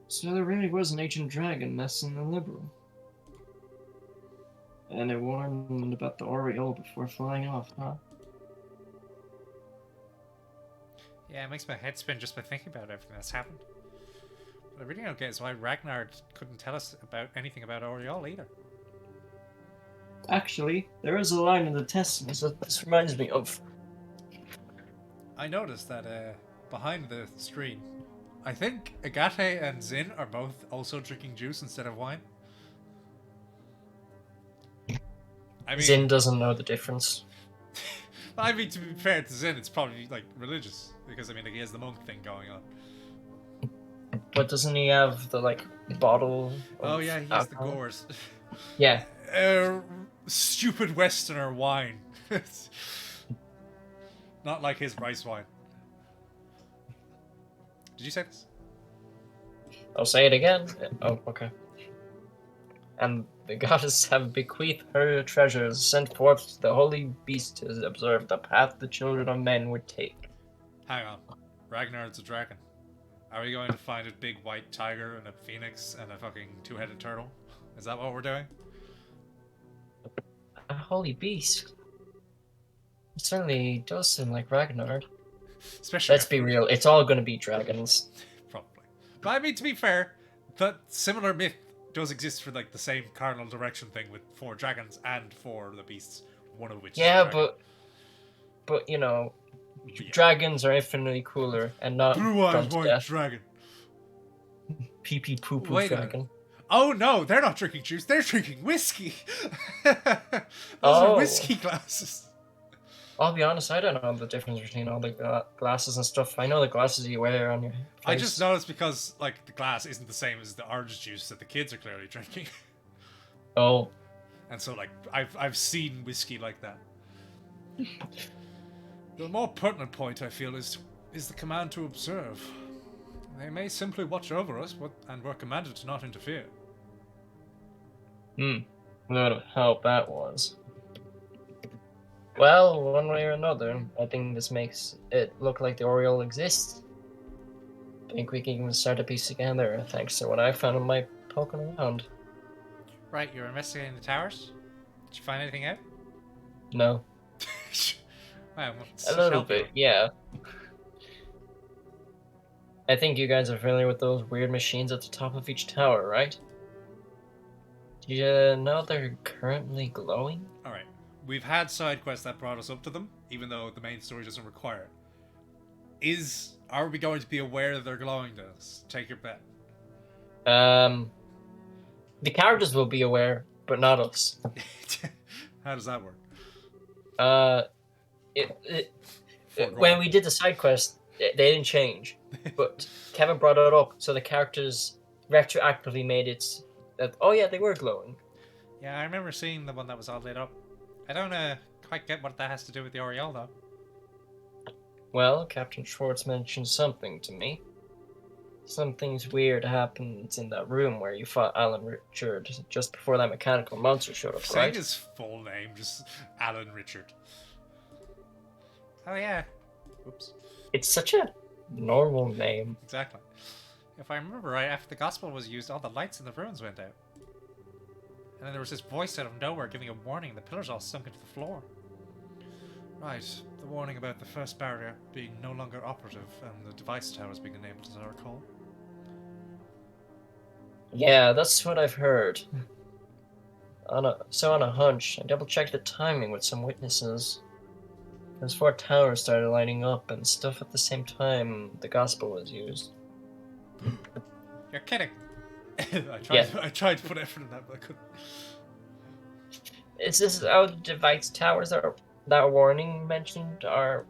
S2: So there really was an ancient dragon messing the liberal. And it warned about the Oriole before flying off, huh?
S1: Yeah, it makes my head spin just by thinking about everything that's happened. What I really don't get is why Ragnar couldn't tell us about anything about Oriole either.
S2: Actually, there is a line in the Testament that this reminds me of.
S1: I noticed that behind the screen, I think Agate and Zin are both also drinking juice instead of wine. I mean,
S2: Zin doesn't know the difference.
S1: I mean, to be fair to Zin, it's probably like religious because I mean, like, he has the monk thing going on.
S2: But doesn't he have the bottle?
S1: Oh yeah, he has the gores.
S2: Yeah.
S1: Stupid Westerner wine. Not like his rice wine. Did you say this?
S2: I'll say it again. Oh, okay. And the goddess have bequeathed her treasures, sent forth to the holy beast to observe the path the children of men would take.
S1: Hang on. Ragnar's a dragon. Are we going to find a big white tiger and a phoenix and a fucking two-headed turtle? Is that what we're doing?
S2: A holy beast. It certainly does seem like Ragnar.
S1: Especially
S2: Let's be real, it's all gonna be dragons.
S1: probably. But I mean, to be fair, that similar myth does exist for like the same cardinal direction thing with 4 dragons and 4 the beasts, one of which
S2: Yeah,
S1: is a dragon.
S2: but you know,
S1: Yeah.
S2: dragons are infinitely cooler and not
S1: Blue-eyed
S2: done to
S1: white
S2: death.
S1: dragon.
S2: Pee pee poo poo
S1: Wait a
S2: dragon.
S1: Oh no, they're not drinking juice, they're drinking whiskey! Those are whiskey glasses.
S2: I'll be honest, I don't know the difference between all the glasses and stuff. I know the glasses you wear on your face.
S1: I just noticed because like the glass isn't the same as the orange juice that the kids are clearly drinking.
S2: Oh.
S1: And so like I've seen whiskey like that. The more pertinent point I feel is the command to observe. They may simply watch over us, and we're commanded to not interfere.
S2: What a help that was. Well, one way or another, I think this makes it look like the Oriole exists. think we can even start to piece together thanks to what I found in my poking around.
S1: Right, you're investigating the towers? Did you find anything out?
S2: No.
S1: Well,
S2: A little bit, yeah. I think you guys are familiar with those weird machines at the top of each tower, right? Do you know they're currently glowing?
S1: Alright, we've had side quests that brought us up to them, even though the main story doesn't require it. Are we going to be aware that they're glowing to us? Take your bet.
S2: The characters will be aware, but not us.
S1: How does that work?
S2: When we did the side quest, they didn't change, but Kevin brought it up, so the characters retroactively made it that, oh yeah, they were glowing.
S1: Yeah, I remember seeing the one that was all lit up. I don't quite get what that has to do with the Oriole, though.
S2: Well, Captain Schwartz mentioned something to me. Something's weird happened in that room where you fought Alan Richard just before that mechanical monster showed up,
S1: Saying
S2: right?
S1: his full name, just Alan Richard. Oh yeah. Oops.
S2: It's such a normal name.
S1: Exactly. If I remember right, after the gospel was used, all the lights in the ruins went out. And then there was this voice out of nowhere giving a warning, and the pillars all sunk into the floor. Right, the warning about the first barrier being no longer operative and the device towers being enabled, as I recall.
S2: Yeah, that's what I've heard. On a hunch, I double-checked the timing with some witnesses. Those 4 towers started lighting up and stuff at the same time the gospel was used.
S1: You're kidding!
S2: Yeah.
S1: I tried to put effort in that, but I couldn't.
S2: Is this how the device towers that warning mentioned are?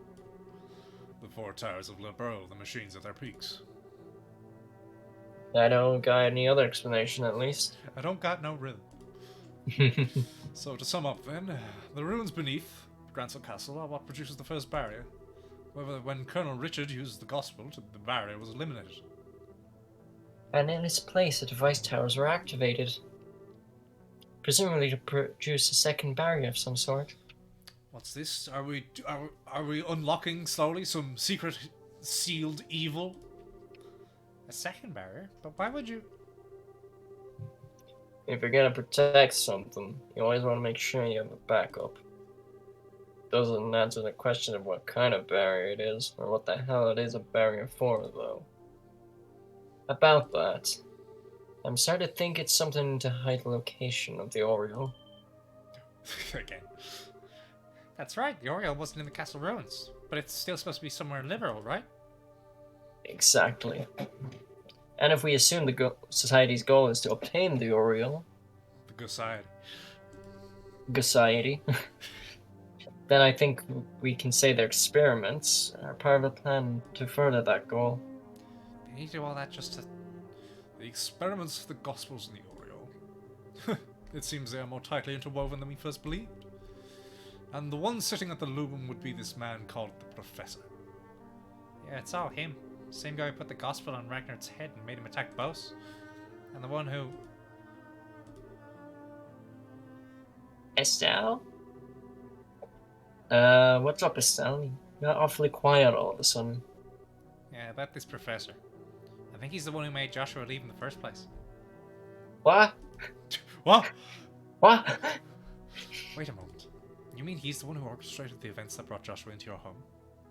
S1: The 4 towers of Le Burl, the machines at their peaks.
S2: I don't got any other explanation, at least.
S1: I don't got no rhythm. So to sum up then, the ruins beneath Gransel Castle are what produces the first barrier. However, when Colonel Richard used the gospel, the barrier was eliminated.
S2: And in its place, the device towers were activated. Presumably to produce a second barrier of some sort.
S1: What's this? Are we unlocking slowly some secret sealed evil? A second barrier? But why would you?
S2: If you're gonna protect something, you always want to make sure you have a backup. Doesn't answer the question of what kind of barrier it is, or what the hell it is a barrier for, though. About that, I'm starting to think it's something to hide the location of the Oriole.
S1: Again. That's right, the Oriole wasn't in the castle ruins, but it's still supposed to be somewhere in Liverpool, right?
S2: Exactly. And if we assume the Society's goal is to obtain the Oriole,
S1: The
S2: Society, then I think we can say their experiments are part of a plan to further that goal.
S1: They need to do all that just to... The experiments of the Gospels in the Oriole. It seems they are more tightly interwoven than we first believed. And the one sitting at the loom would be this man called the Professor. Yeah, it's all him. Same guy who put the Gospel on Ragnar's head and made him attack Bose. And the one who...
S2: Estelle? What's up, Estelle? You got awfully quiet all of a sudden.
S1: Yeah, about this Professor. I think he's the one who made Joshua leave in the first place.
S2: What?
S1: What?
S2: What?
S1: Wait a moment. You mean he's the one who orchestrated the events that brought Joshua into your home?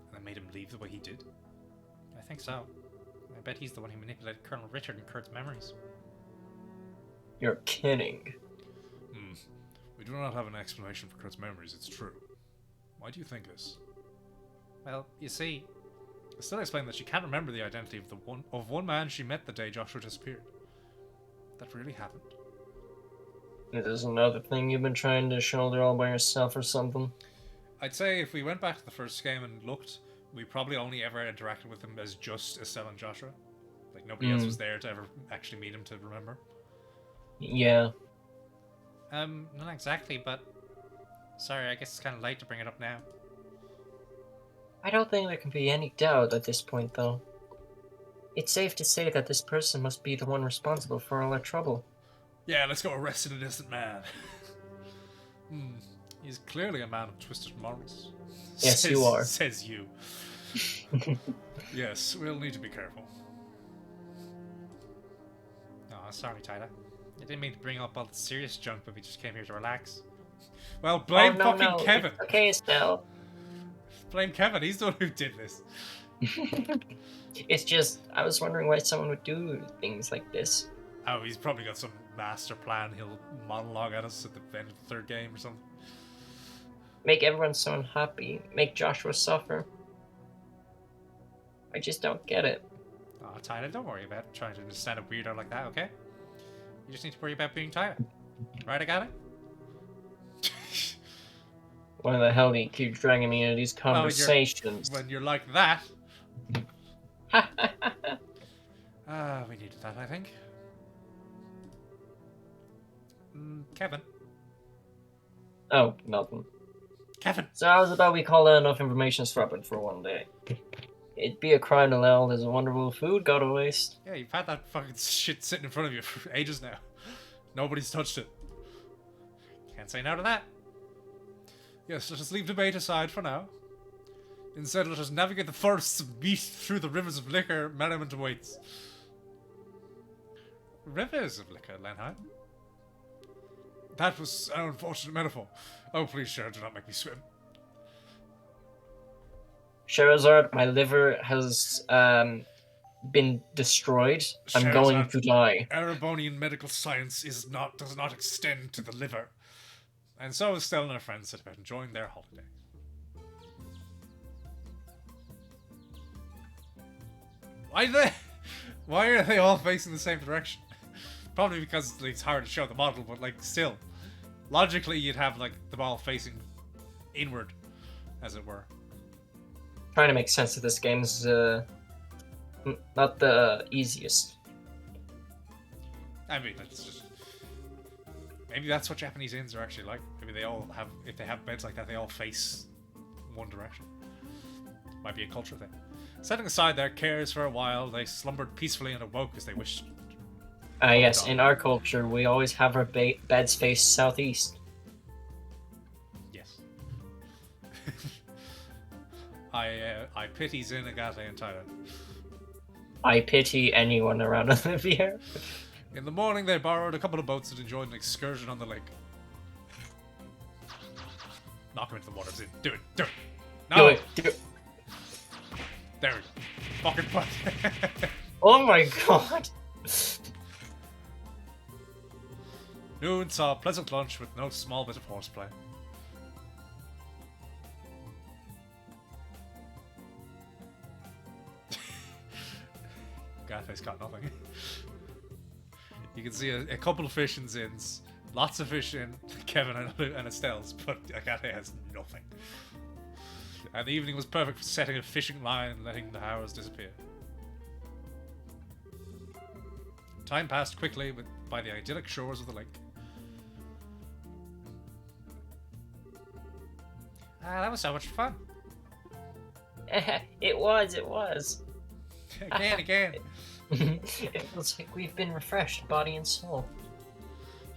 S1: And then made him leave the way he did? I think so. I bet he's the one who manipulated Colonel Richard and Kurt's memories.
S2: You're kidding.
S1: We do not have an explanation for Kurt's memories, it's true. Why do you think this? Well, you see, I still explained that she can't remember the identity of one man she met the day Joshua disappeared. That really happened.
S2: Is this another thing you've been trying to shoulder all by yourself or something?
S1: I'd say if we went back to the first game and looked, we probably only ever interacted with him as just Estelle and Joshua. Like, nobody else was there to ever actually meet him to remember.
S2: Yeah.
S1: Not exactly, but... Sorry, I guess it's kind of late to bring it up now.
S2: I don't think there can be any doubt at this point, though. It's safe to say that this person must be the one responsible for all our trouble.
S1: Yeah, let's go arrest an innocent man. He's clearly a man of twisted morals.
S2: Yes, you are.
S1: Says you. Yes, we'll need to be careful. Oh, sorry, Tyler. I didn't mean to bring up all the serious junk, but we just came here to relax. Well, blame fucking Kevin.
S2: It's okay, Estelle.
S1: Blame Kevin. He's the one who did this.
S2: It's just, I was wondering why someone would do things like this.
S1: Oh, he's probably got some master plan. He'll monologue at us at the end of the third game or something.
S2: Make everyone so unhappy. Make Joshua suffer. I just don't get it.
S1: Oh, Tyler, don't worry about trying to understand a weirdo like that, okay? You just need to worry about being Tyler. Right, I got it?
S2: Why the hell do you keep dragging me into these
S1: Well,
S2: conversations?
S1: when you're like that. We needed that, I think. Kevin.
S2: Oh, nothing.
S1: Kevin!
S2: So how's about we call that enough information swapping for one day? It'd be a crime to allow this wonderful food go to waste.
S1: Yeah, you've had that fucking shit sitting in front of you for ages now. Nobody's touched it. Can't say no to that. Yes, let us leave debate aside for now. Instead, let us navigate the forests of meat through the rivers of liquor merriment awaits. Rivers of liquor, Lenheim? That was an unfortunate metaphor. Oh, please, Sharon, do not make me swim.
S2: Sherazard, my liver has been destroyed. I'm going to die.
S1: Erebonian medical science does not extend to the liver. And so Estelle and her friends set about enjoying their holiday. Why are they all facing the same direction? Probably because it's hard to show the model, but like still. Logically you'd have like the ball facing inward, as it were.
S2: Trying to make sense of this game is not the easiest.
S1: I mean, it's just maybe that's what Japanese inns are actually like. Maybe they all have, if they have beds like that, they all face one direction. Might be a culture thing. Setting aside their cares for a while, they slumbered peacefully and awoke as they wished.
S2: Yes, in our culture, we always have our beds face southeast.
S1: Yes. I pity Zin, Agate, and Tyler.
S2: I pity anyone around Olivia.
S1: In the morning, they borrowed a couple of boats and enjoyed an excursion on the lake. Knock him into the water, Zin. Do it. Do it. No.
S2: Do it. Do it.
S1: There we go. Fucking put.
S2: Oh my god.
S1: Noon saw a pleasant lunch with no small bit of horseplay. Gate's got nothing. You can see a couple of fish in Zin's, lots of fish in Kevin and Estelle's, but Agate has nothing. And the evening was perfect for setting a fishing line and letting the hours disappear. Time passed quickly by the idyllic shores of the lake. That was so much fun.
S2: It was.
S1: Again.
S2: It feels like we've been refreshed, body and soul.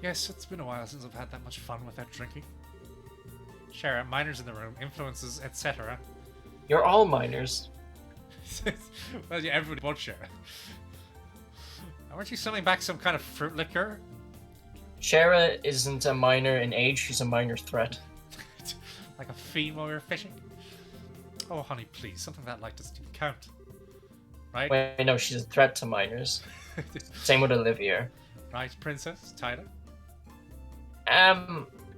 S1: Yes, it's been a while since I've had that much fun without drinking. Share minors in the room, influences, etc.
S2: You're all minors.
S1: Well, yeah, everybody but Shara. Aren't you selling back some kind of fruit liquor?
S2: Shara isn't a minor in age, she's a minor threat.
S1: Like a fiend while we were fishing? Oh, honey, please, something that light doesn't even count. Right?
S2: Wait, no, she's a threat to minors. Same with Olivia.
S1: Right, princess, Tyler?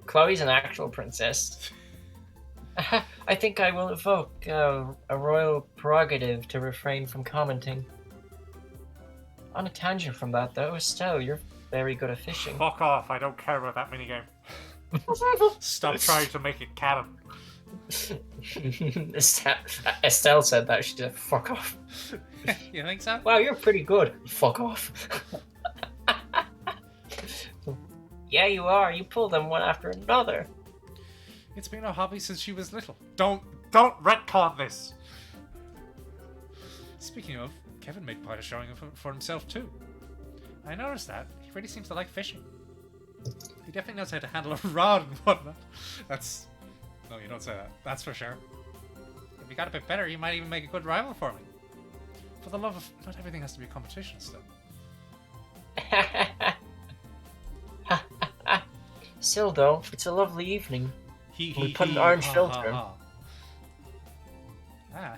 S2: Chloe's an actual princess. I think I will evoke a royal prerogative to refrain from commenting. On a tangent from that, though, Estelle, you're very good at fishing.
S1: Fuck off, I don't care about that minigame. Stop trying to make it canon.
S2: Estelle said that. She said, fuck off.
S1: You think so?
S2: Wow, you're pretty good. Fuck off. Yeah, you are. You pull them one after another.
S1: It's been a hobby since she was little. Don't retcon this. Speaking of, Kevin made quite a showing for himself too. I noticed that. He really seems to like fishing. He definitely knows how to handle a rod and whatnot. That's... No, you don't say that. That's for sure. If he got a bit better, he might even make a good rival for me. For the love of... Not everything has to be a competition still.
S2: Still, though, it's a lovely evening.
S1: He
S2: We put an orange
S1: ha,
S2: filter.
S1: ha, ha. Ah.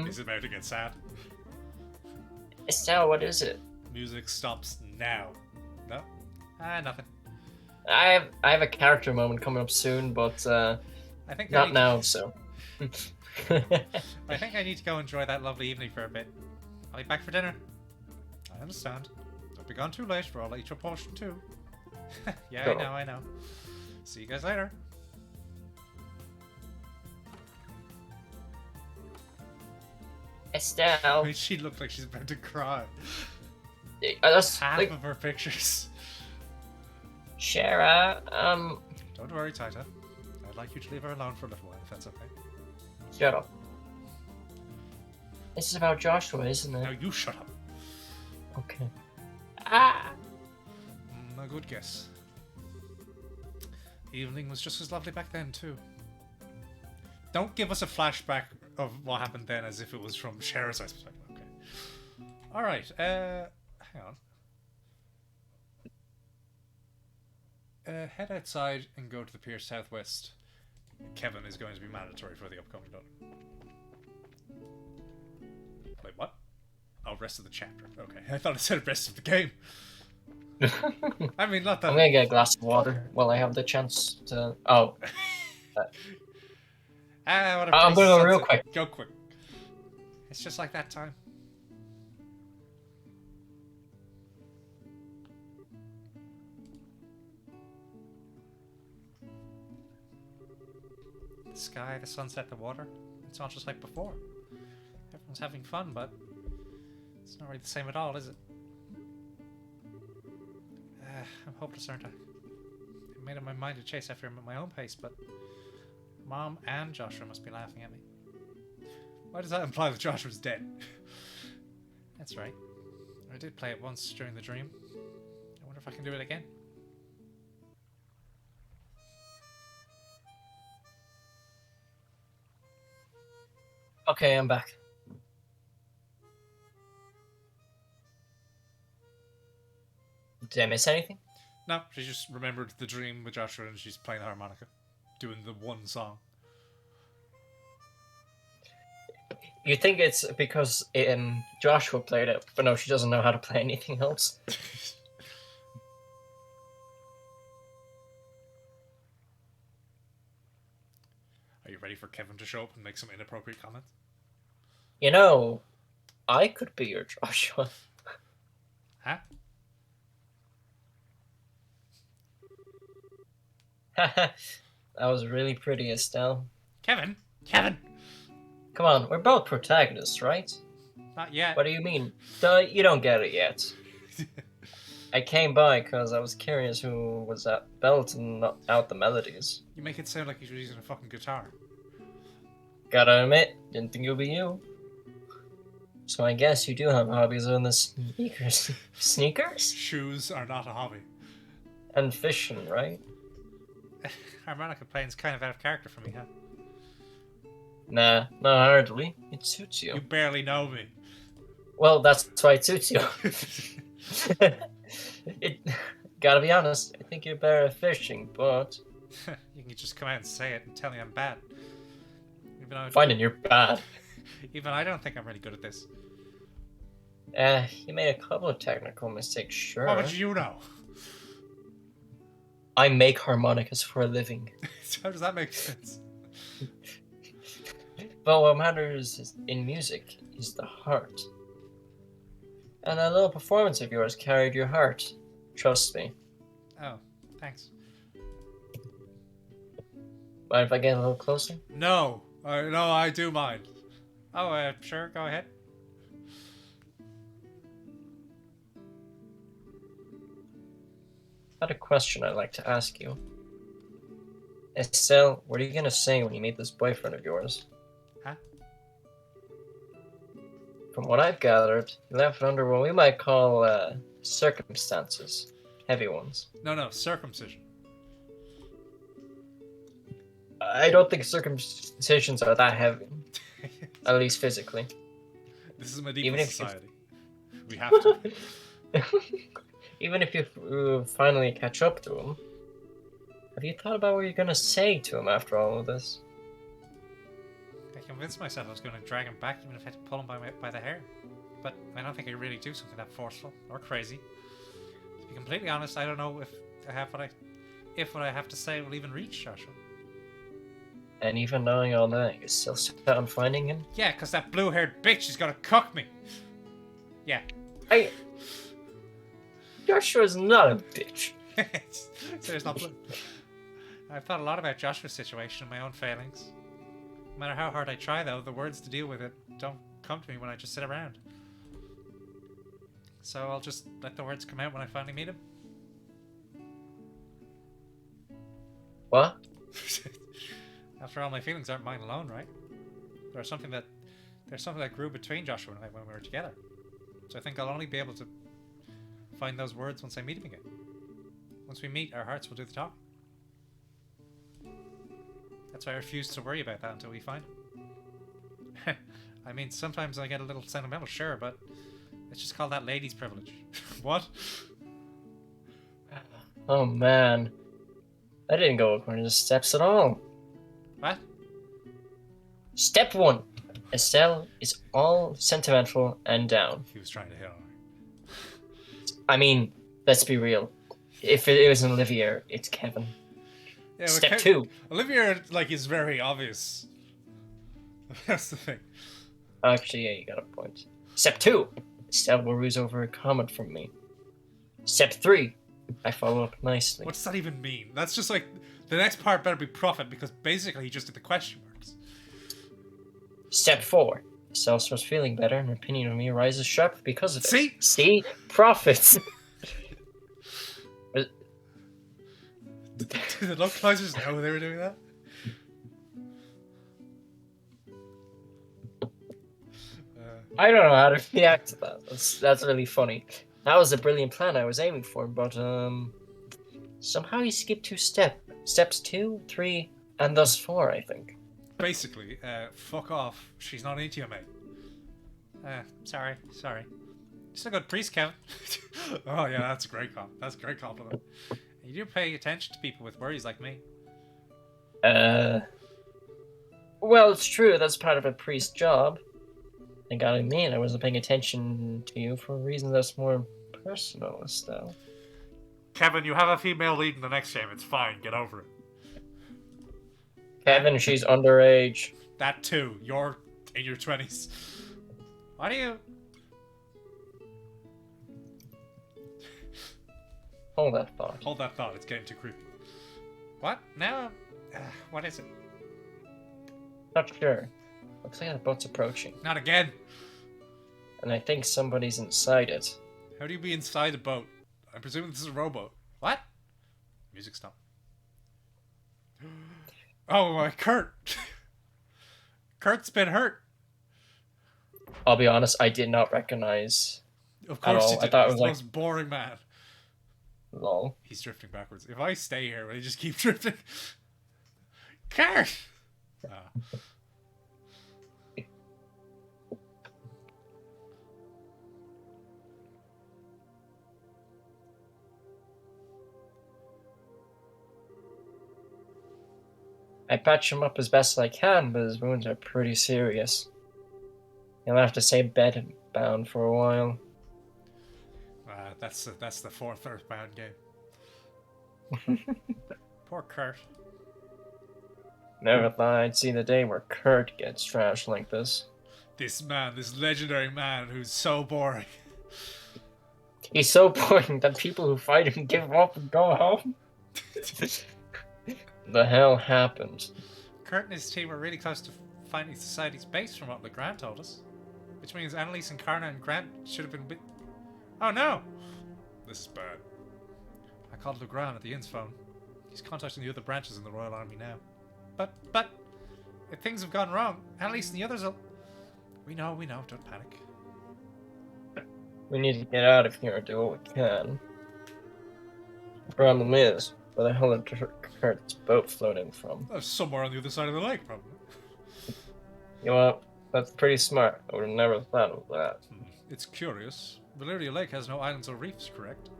S1: Is it about to get sad?
S2: Estelle, what is it?
S1: Music stops now. No? Ah, nothing.
S2: I have a character moment coming up soon, but
S1: I think I
S2: not
S1: need
S2: now.
S1: To,
S2: So.
S1: I think I need to go enjoy that lovely evening for a bit. I'll be back for dinner. I understand. Don't be gone too late, or I'll eat your portion too. Yeah,
S2: Go.
S1: I know. See you guys later. I
S2: Estelle,
S1: mean, she looked like she's about to cry.
S2: that's
S1: Half
S2: like
S1: of her pictures.
S2: Shara.
S1: Don't worry, Taita. I'd like you to leave her alone for a little while, if that's okay.
S2: Shut up. This is about Joshua, isn't
S1: Now
S2: it?
S1: you shut up.
S2: Okay. Ah.
S1: A good guess. The evening was just as lovely back then, too. Don't give us a flashback of what happened then as if it was from Shahrazad's perspective. Okay. Alright, hang on. Head outside and go to the pier southwest. Kevin is going to be mandatory for the upcoming done. Wait, what? Oh, rest of the chapter. Okay, I thought it said rest of the game. I mean, not that.
S2: I'm gonna get a glass of water while I have the chance to. Oh.
S1: Whatever.
S2: I'm gonna go real
S1: Sunset.
S2: quick.
S1: Go quick. It's just like that time. The sky, the sunset, the water. It's not just like before. Everyone's having fun, but it's not really the same at all, is it? I'm hopeless, aren't I? I made up my mind to chase after him at my own pace, but Mom and Joshua must be laughing at me. Why does that imply that Joshua's dead? That's right. I did play it once during the dream. I wonder if I can do it again.
S2: Okay, I'm back. Did I miss anything?
S1: No, she just remembered the dream with Joshua and she's playing the harmonica. Doing the one song.
S2: You think it's because Joshua played it, but no, she doesn't know how to play anything else.
S1: Are you ready for Kevin to show up and make some inappropriate comments?
S2: You know, I could be your Joshua.
S1: Huh?
S2: That was really pretty, Estelle.
S1: Kevin? Kevin!
S2: Come on, we're both protagonists, right?
S1: Not yet.
S2: What do you mean? You don't get it yet. I came by because I was curious who was belting out the melodies.
S1: You make it sound like you're using a fucking guitar.
S2: Gotta admit, didn't think it would be you. So I guess you do have hobbies on the sneakers. Sneakers?
S1: Shoes are not a hobby.
S2: And fishing, right?
S1: Harmonica playing's kind of out of character for me, huh?
S2: Nah, not hardly. It suits you.
S1: You barely know me.
S2: Well, that's why it suits you. Gotta be honest, I think you're better at fishing, but...
S1: You can just come out and say it and tell me I'm bad.
S2: Finding you're bad.
S1: Even I don't think I'm really good at this.
S2: You made a couple of technical mistakes, sure.
S1: What would you know?
S2: I make harmonicas for a living.
S1: How does that make sense?
S2: But what matters in music is the heart. And that little performance of yours carried your heart. Trust me.
S1: Oh, thanks.
S2: Mind if I get a little closer?
S1: No. No, I do mind. Oh, sure, go ahead.
S2: I had a question I'd like to ask you. Estelle, what are you gonna say when you meet this boyfriend of yours?
S1: Huh?
S2: From what I've gathered, you left under what we might call circumstances. Heavy ones.
S1: No, circumcision.
S2: I don't think circumcisions are that heavy, at least physically.
S1: This is medieval
S2: Even if
S1: society. We have to.
S2: Even if you finally catch up to him, have you thought about what you're gonna say to him after all of this?
S1: I convinced myself I was going to drag him back even if I had to pull him by the hair. But I don't think I really do something that forceful or crazy. To be completely honest, I don't know if what I have to say will even reach Joshua.
S2: And even knowing all that, you're still set on finding him?
S1: Yeah, because that blue-haired bitch is going to cook me. Yeah.
S2: Joshua's not a bitch.
S1: So there's not blue. I've thought a lot about Joshua's situation and my own failings. No matter how hard I try, though, the words to deal with it don't come to me when I just sit around. So I'll just let the words come out when I finally meet him.
S2: What?
S1: After all, my feelings aren't mine alone, right? There's something that grew between Joshua and I when we were together. So I think I'll only be able to find those words once I meet him again. Once we meet, our hearts will do the talking. That's why I refuse to worry about that until we find him. I mean, sometimes I get a little sentimental, sure, but let's just call that lady's privilege. What?
S2: Oh man. I didn't go according to the steps at all.
S1: What?
S2: Step 1. Estelle is all sentimental and down.
S1: He was trying to hit on her.
S2: I mean, let's be real. If it wasn't Olivia, it's Kevin.
S1: Yeah,
S2: Step 2.
S1: Olivia, is very obvious. That's the thing.
S2: Actually, yeah, you got a point. Step 2. Estelle will ruse over a comment from me. Step 3. I follow up nicely.
S1: What does that even mean? That's just like, the next part better be profit, because basically he just did the question marks.
S2: Step 4. Estelle starts feeling better and her opinion of me rises sharp because of it.
S1: See?
S2: See? Profits!
S1: Did the localizers know they were doing that?
S2: I don't know how to react to that. That's really funny. That was a brilliant plan I was aiming for, but somehow you skipped 2 steps. Steps 2, 3, and thus 4, I think.
S1: Basically, fuck off. She's not into you, mate. Sorry. Just a good priest, Kevin. Oh yeah, that's a great compliment. You do pay attention to people with worries like me.
S2: Well, it's true. That's part of a priest's job. I gotta admit, I wasn't paying attention to you for a reason that's more personal, Estelle.
S1: Kevin, you have a female lead in the next game. It's fine. Get over it.
S2: Kevin, she's underage.
S1: That too. You're in your 20s. Why do you...
S2: Hold that thought.
S1: Hold that thought. It's getting too creepy. What? Now? What is it?
S2: Not sure. Looks like the boat's approaching.
S1: Not again.
S2: And I think somebody's inside it.
S1: How do you be inside a boat? I'm presuming this is a rowboat. What? Music stop. Oh my, Kurt! Kurt's been hurt.
S2: I'll be honest, I did not recognize.
S1: Of course
S2: all.
S1: you did.
S2: I thought it
S1: He's
S2: was
S1: the
S2: like
S1: most boring man.
S2: lol.
S1: He's drifting backwards. If I stay here, will he just keep drifting? Kurt!
S2: I patch him up as best as I can, but his wounds are pretty serious. He'll have to stay bed-bound for a while.
S1: That's the 4th Earthbound game. Poor Kurt.
S2: Never thought I'd see the day where Kurt gets trashed like this.
S1: This legendary man who's so boring.
S2: He's so boring that people who fight him give up and go home. The hell happened?
S1: Kurt and his team were really close to finding Society's base from what LeGrand told us. Which means Annalise and Karna and Grant should have been Oh no! This is bad. I called LeGrand at the inn's phone. He's contacting the other branches in the Royal Army now. But, if things have gone wrong, Annalise and the others will... We know, don't panic.
S2: We need to get out of here and do what we can. The problem is, where the hell are Turk? Kurt's boat floating from?
S1: Somewhere on the other side of the lake, probably.
S2: You know what? That's pretty smart. I would have never thought of that.
S1: It's curious. Valeria Lake has no islands or reefs, correct?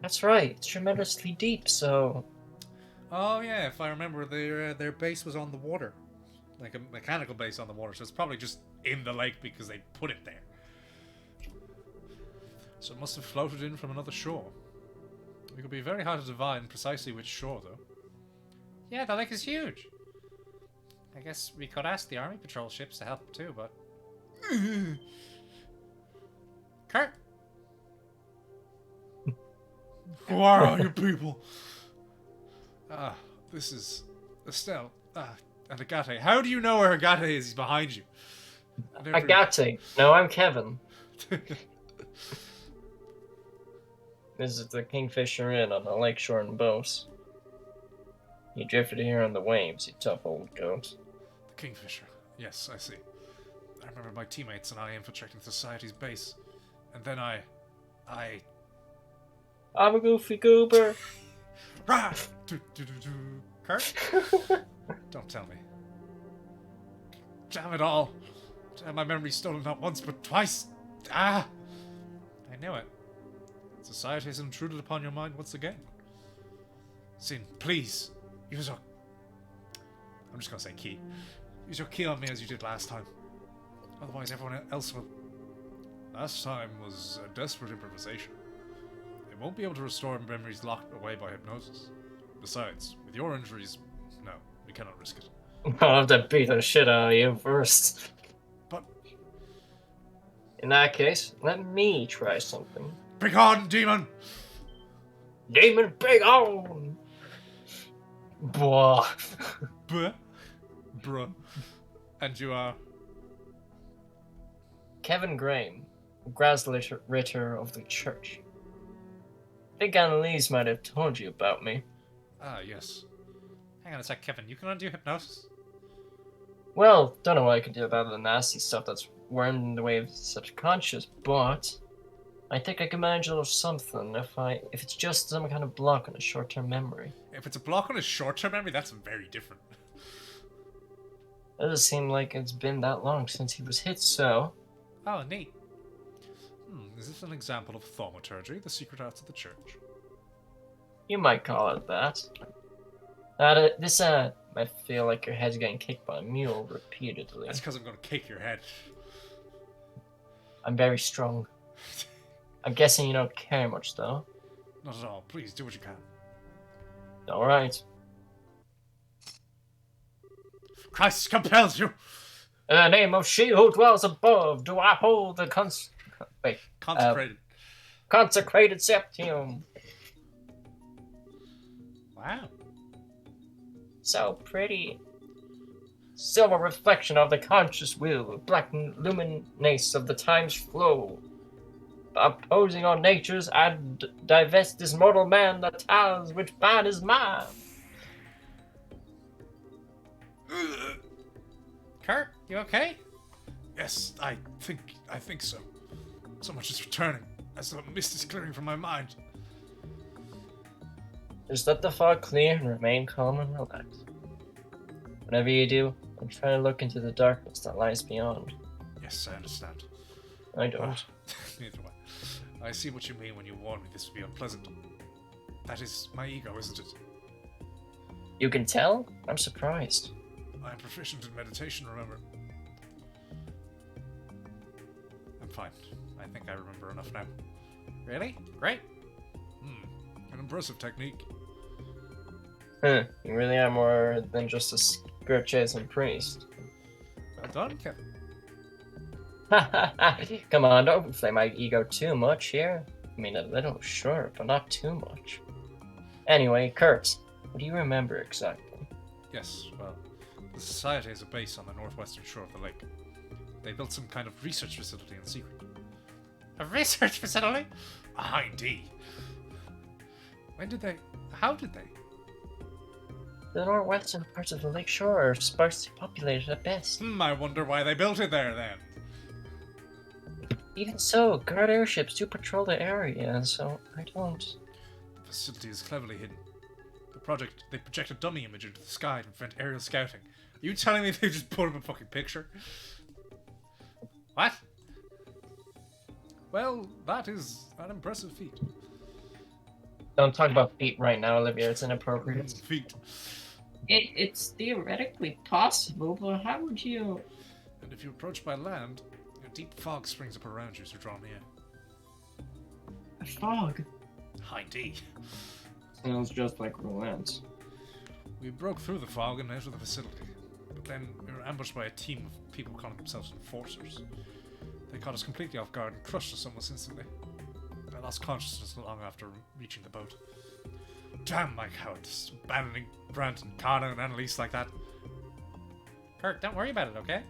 S2: That's right. It's tremendously deep, so...
S1: Oh yeah, if I remember, their base was on the water. Like a mechanical base on the water, so it's probably just in the lake because they put it there. So it must have floated in from another shore. It could be very hard to divine precisely which shore, though. Yeah, the lake is huge. I guess we could ask the army patrol ships to help too, but... Kurt? Who are all you people? This is Estelle. And Agate. How do you know where Agate is? He's behind you.
S2: Agate. No, I'm Kevin. This is the Kingfisher Inn on the lakeshore in Bose. You drifted here on the waves, you tough old goat.
S1: The Kingfisher. Yes, I see. I remember my teammates and I infiltrating Society's base. And then
S2: I'm a goofy goober.
S1: Rah! Kurt? Don't tell me. Damn it all. Damn, my memory's stolen not once but twice. I knew it. Society has intruded upon your mind once again. Sin, please, use your... I'm just gonna say key. Use your key on me as you did last time. Otherwise everyone else will... Last time was a desperate improvisation. It won't be able to restore memories locked away by hypnosis. Besides, with your injuries, no, we cannot risk it.
S2: I'll have to beat the shit out of you first.
S1: But...
S2: In that case, let me try something.
S1: Bring on, demon!
S2: Demon, bring on! Blah.
S1: Bruh. Bruh. And you are...
S2: Kevin Graham, Ritter of the church. Big Annalise might have told you about me.
S1: Ah, yes. Hang on a sec, Kevin. You can undo hypnosis?
S2: Well, don't know what I can do about the nasty stuff that's wormed in the way of subconscious, but I think I can manage a little something if it's just some kind of block on a short-term memory.
S1: If it's a block on a short-term memory, that's very different.
S2: It doesn't seem like it's been that long since he was hit, so...
S1: Oh, neat. Is this an example of thaumaturgy, the secret arts of the church?
S2: You might call it that. This might feel like your head's getting kicked by a mule repeatedly.
S1: That's because I'm going to kick your head.
S2: I'm very strong. I'm guessing you don't care much, though.
S1: Not at all. Please, do what you can.
S2: Alright.
S1: Christ compels you!
S2: In the name of she who dwells above, do I hold the
S1: Consecrated.
S2: Consecrated septium.
S1: Wow.
S2: So pretty. Silver reflection of the conscious will, black luminance of the time's flow. Opposing on natures, I divest this mortal man the ties which bind his mind.
S1: Kurt, you okay? Yes, I think so. So much is returning, as the mist is clearing from my mind.
S2: Just let the fog clear and remain calm and relaxed. Whatever you do, I'm trying to look into the darkness that lies beyond.
S1: Yes, I understand.
S2: I don't.
S1: Neither way. I see what you mean when you warn me this would be unpleasant. That is my ego, isn't it?
S2: You can tell? I'm surprised.
S1: I am proficient in meditation, remember? I'm fine. I think I remember enough now. Really? Great. An impressive technique.
S2: You really are more than just a skirt-chasing priest.
S1: Well done, Kevin.
S2: Come on, don't inflate my ego too much here. I mean, a little, sure, but not too much. Anyway, Kurt, what do you remember exactly?
S1: Yes, well, the Society has a base on the northwestern shore of the lake. They built some kind of research facility in secret. A research facility? Ah, indeed. When did they... How did they?
S2: The northwestern parts of the lake shore are sparsely populated at best.
S1: I wonder why they built it there, then.
S2: Even so, guard airships do patrol the area, so I don't...
S1: The facility is cleverly hidden. They project a dummy image into the sky to prevent aerial scouting. Are you telling me they just put up a fucking picture? What? Well, that is an impressive feat.
S2: Don't talk about feet right now, Olivia. It's inappropriate.
S1: Feat.
S2: It's theoretically possible, but how would you...
S1: And if you approach by land, a deep fog springs up around you as you draw near.
S2: A fog?
S1: High D.
S2: Sounds just like romance.
S1: We broke through the fog and entered the facility, but then we were ambushed by a team of people calling themselves enforcers. They caught us completely off guard and crushed us almost instantly. I lost consciousness not long after reaching the boat. Damn my cowardice, abandoning Grant and Kana and Annalise like that.
S4: Kurt, don't worry about it, okay?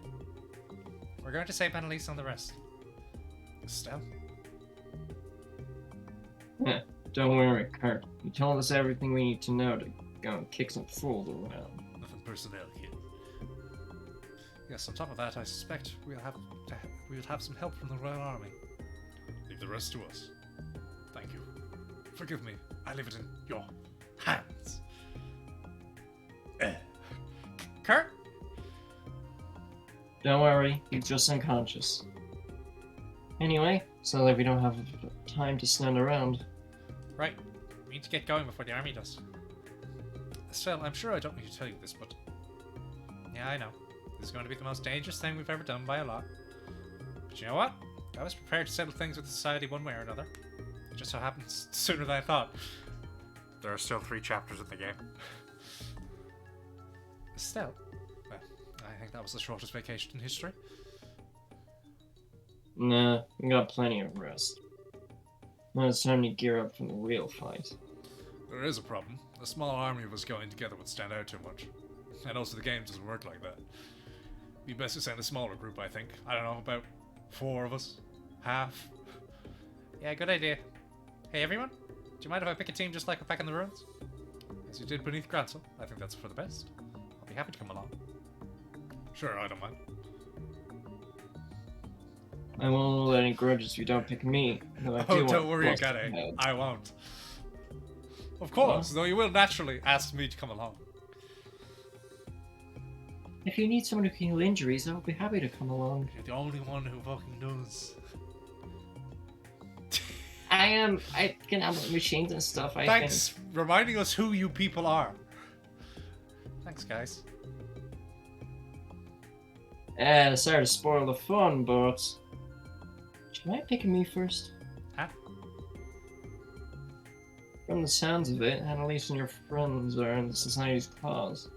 S4: We're going to save Annalise and the rest.
S1: Estelle?
S2: Yeah, don't worry, Kurt. You told us everything we need to know to go and kick some fools around.
S1: Nothing personnel here. Yes, on top of that, I suspect we'll have some help from the Royal Army. Leave the rest to us. Thank you. Forgive me. I leave it in your hands.
S4: Kurt?
S2: Don't worry, he's just unconscious. Anyway, so that we don't have time to stand around.
S4: Right. We need to get going before the army does.
S1: Estelle, I'm sure I don't need to tell you this, but
S4: Yeah, I know. This is going to be the most dangerous thing we've ever done by a lot. But you know what? I was prepared to settle things with society one way or another. It just so happens sooner than I thought.
S1: there are still 3 chapters in the game.
S4: Estelle?
S1: Well, I think that was the shortest vacation in history.
S2: Nah, we got plenty of rest. Now it's time to gear up for the real fight.
S1: There is a problem. A small army of us going together would stand out too much. And also the game doesn't work like that. Be best to send a smaller group, I think. I don't know, about 4 of us. Half.
S4: Yeah, good idea. Hey, everyone? Do you mind if I pick a team just like back in the ruins?
S1: As you did beneath Gransel.
S4: I think that's for the best. I'll be happy to come along.
S1: Sure, I don't mind.
S2: I won't hold any grudges if you don't pick me. though I
S1: Oh,
S2: do
S1: don't
S2: want
S1: worry,
S2: bust
S1: Agate.
S2: heads.
S1: I won't. Of course, though you will naturally ask me to come along.
S2: If you need someone who can heal injuries, I'll be happy to come along.
S1: You're the only one who fucking does.
S2: I can have machines and stuff, I
S1: Thanks reminding us who you people are.
S4: Thanks, guys.
S2: think. Sorry to spoil the fun, but... Do you mind picking me first?
S4: Huh?
S2: From the sounds of it, Annalise and your friends are in the Society's cause.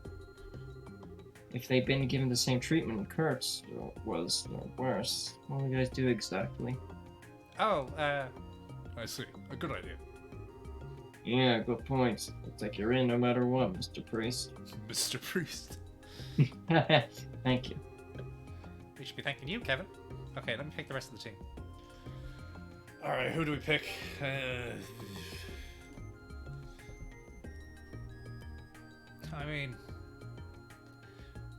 S2: If they'd been given the same treatment Kurt's was, or worse, what will you guys do exactly?
S4: Oh,
S1: I see. A good idea.
S2: Yeah, good point. Looks like you're in no matter what, Mr. Priest.
S1: Mr. Priest.
S2: Thank you.
S4: we should be thanking you, Kevin. Okay, let me pick the rest of the team.
S1: Alright, who do we pick? I mean...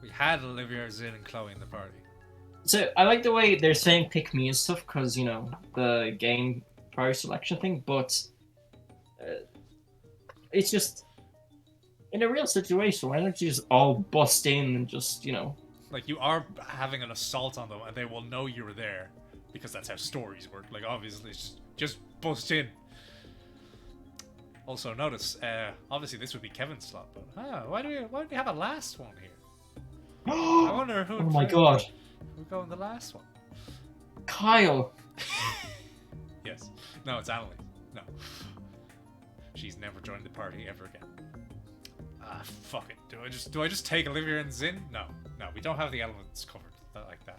S1: We had Olivia, Zin, and Chloe in the party.
S2: So, I like the way they're saying pick me and stuff, because, you know, the game prior selection thing, but... it's just... In a real situation, why don't you just all bust in and just, you know...
S1: Like, you are having an assault on them, and they will know you're there. Because that's how stories work. Like, obviously, it's just bust in. Also, notice, obviously this would be Kevin's slot, but why do we have a last one here? I wonder who.
S2: Oh my god.
S1: Who would go in the last one?
S2: Kyle!
S1: Yes. No, it's Annalise. No. She's never joined the party ever again. Ah, fuck it. Do I just take Olivia and Zin? No. No, we don't have the elements covered like that.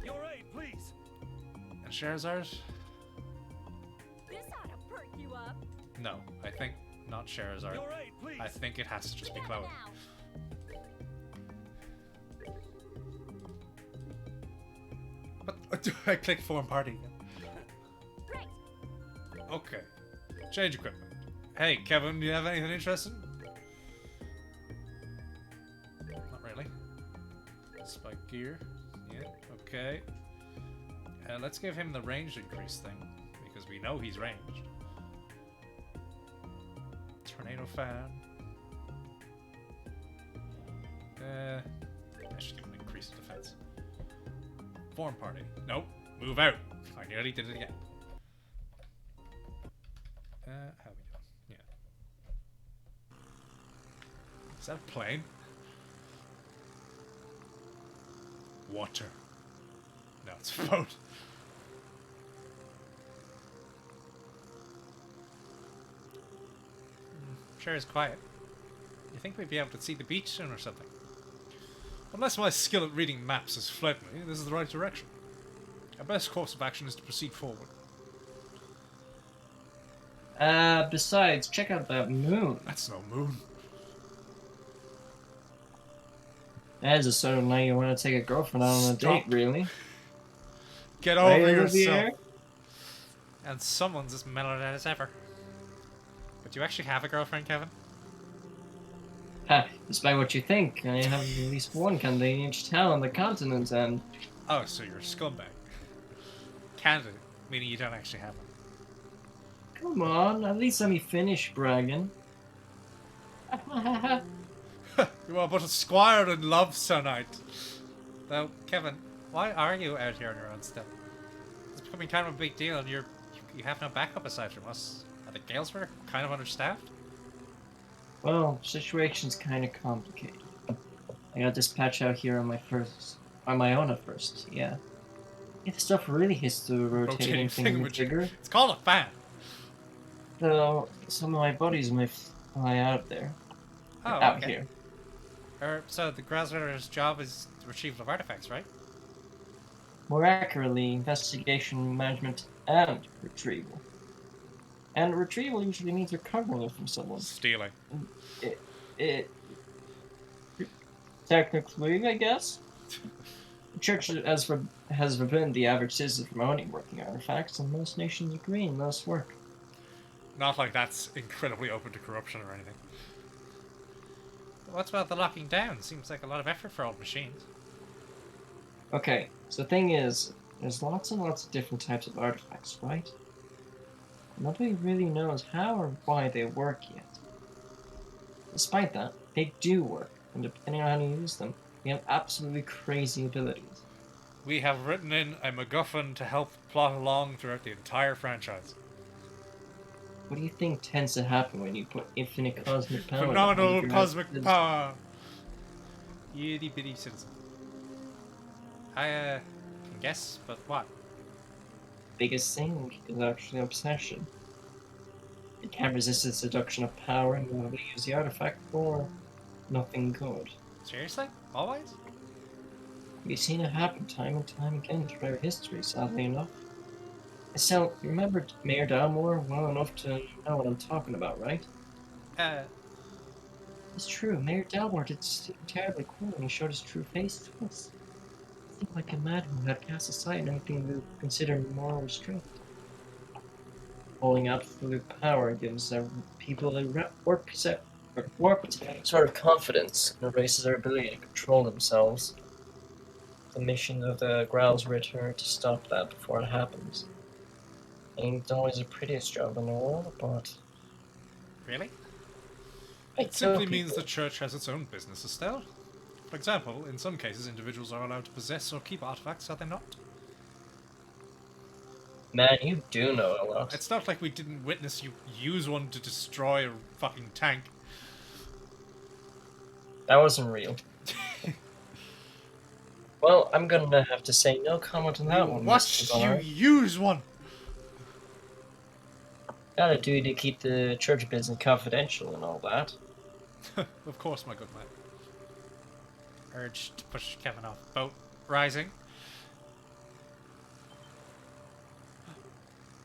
S5: Your aid, please.
S1: And Scheherazade?
S3: This ought to perk you up.
S1: No, I think not Scheherazade.
S5: Your aid, please.
S1: I think it has to just be
S3: Get
S1: Chloe.
S3: up now.
S1: But I click form party again.
S3: Great.
S1: Okay. Change equipment. Hey, Kevin, do you have anything interesting? Not really. Spike gear. Yeah, okay. Let's give him the range increase thing, because we know he's ranged.
S4: Tornado fan. I should give an increased defense. Form party. Nope. Move out. I nearly did it again. How we go? Yeah. Is that a plane? Water. No, it's a boat. Sure is quiet. You think we'd be able to see the beach soon or something? Unless my skill at reading maps has fled me, this is the right direction. Our best course of action is to proceed forward.
S2: Besides, check out that moon.
S4: That's no moon.
S2: That is a sort of night you want to take a girlfriend out on a date,
S4: Stop.
S2: really.
S4: Get
S2: Right,
S4: over
S2: Olivier?
S4: yourself. And someone's as mellowed out as ever. But do you actually have a girlfriend, Kevin?
S2: Ha, despite what you think, I have at least one candidate in each town on the continent, and
S4: Oh, so you're a scumbag. Candidate, meaning you don't actually have one.
S2: come on, at least let me finish bragging.
S4: You are but a squire in love, Sir Knight. Though, Kevin, why are you out here on your own still? It's becoming kind of a big deal, and you have no backup aside from us. Are the Galesburg kind of understaffed?
S2: Well, situation's kind of complicated. I got dispatched out here on my own at first, yeah. If stuff really hits the rotating thingamajigger,
S4: It's called a fan.
S2: so some of my buddies might fly out there.
S4: Oh,
S2: out
S4: okay.
S2: here.
S4: So the Grasritter's job is the retrieval of artifacts, right?
S2: More accurately, investigation, management, and retrieval. And retrieval usually means recovering it from someone.
S4: Stealing.
S2: It technically, I guess. The church has forbidden the average citizen from owning working artifacts, and most nations agree in this work.
S4: Not like that's incredibly open to corruption or anything. What's about the locking down? Seems like a lot of effort for old machines.
S2: Okay, so the thing is, there's lots and lots of different types of artifacts, right? Nobody really knows how or why they work yet. Despite that, they do work, and depending on how you use them, they have absolutely crazy abilities.
S4: We have written in a MacGuffin to help plot along throughout the entire franchise.
S2: What do you think tends to happen when you put infinite cosmic power?
S4: Phenomenal
S2: into
S4: cosmic
S2: your-
S4: power! Itty bitty citizen. I, can guess, but what?
S2: Biggest thing is actually obsession. You can't resist the seduction of power and will use the artifact for nothing good.
S4: Seriously? Always?
S2: We've seen it happen time and time again throughout history, sadly enough. So, you remember Mayor Dalmore well enough to know what I'm talking about, right? It's true, Mayor Dalmore did something terribly cool when he showed his true face to us. He seemed like a madman who had cast aside anything we would consider moral restraint. Holding absolute power gives people a warped sort of confidence and erases their ability to control themselves. The mission of the Growl's Ritter to stop that before it happens. Ain't always the prettiest job in the world, but
S4: Really?
S2: I
S4: It simply
S2: tell
S4: means the
S2: people,
S4: church has its own business, Estelle. For example, in some cases, individuals are allowed to possess or keep artifacts, are they not?
S2: man, you do know a lot.
S4: It's not like we didn't witness you use one to destroy a fucking tank.
S2: That wasn't real. Well, I'm gonna have to say no comment on that one.
S4: Watched
S2: Mr.
S4: you
S2: Barr.
S4: use one!
S2: Gotta do to keep the church business confidential and all that.
S4: Of course, my good man. Urge to push Kevin off boat. Rising.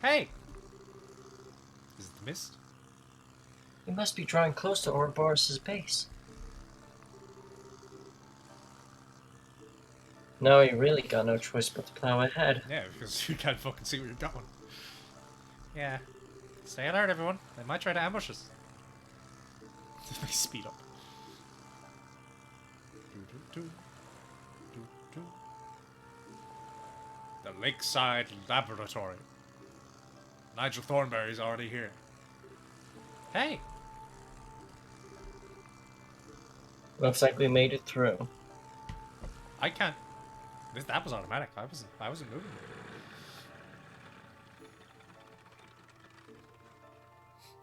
S4: Hey! Is it the mist?
S2: We must be drawing close to Ouroboros' base. No, you really got no choice but to plow ahead.
S4: Yeah, because you can't fucking see where you're going. Yeah. Stay alert, everyone. They might try to ambush us. They speed up. The Lakeside Laboratory. Nigel Thornberry's already here. Hey!
S2: Looks like we made it through.
S1: I can't. That was automatic. I wasn't moving.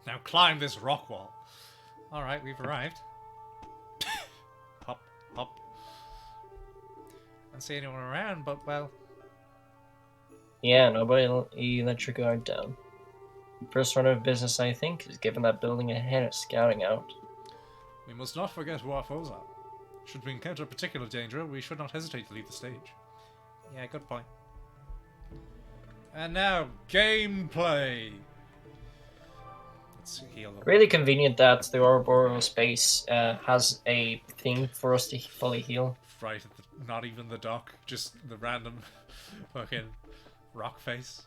S1: Now climb this rock wall. All right, we've arrived. Hop, hop. I don't see anyone around, but well.
S2: Yeah, nobody let your guard down. First order of business, I think, is giving that building a hand at scouting out.
S1: We must not forget who our foes are. Should we encounter particular danger, we should not hesitate to leave the stage. Yeah, good point. And now, gameplay! Let's heal them.
S2: Really convenient that the Ouroboros base has a thing for us to fully heal.
S1: Right at the, not even the dock, just the random fucking rock face.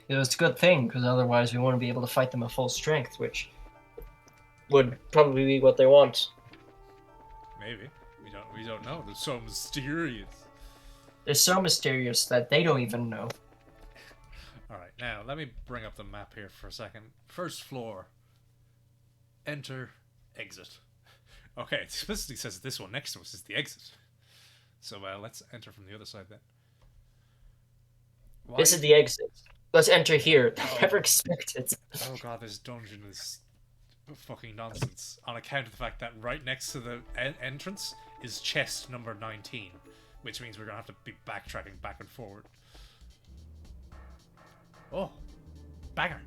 S2: It was a good thing, because otherwise we wouldn't be able to fight them at full strength, which would probably be what they want.
S1: Maybe. We don't know. They're so mysterious.
S2: They're so mysterious that they don't even know.
S1: Alright, now let me bring up the map here for a second. First floor. Enter, exit. Okay, it explicitly says this one next to us is the exit. So let's enter from the other side then. Why?
S2: This is the exit. Let's enter here. I never expected.
S1: Oh god, this dungeon is fucking nonsense. On account of the fact that right next to the entrance is chest number 19. Which means we're gonna have to be backtracking back and forward. Oh, banger.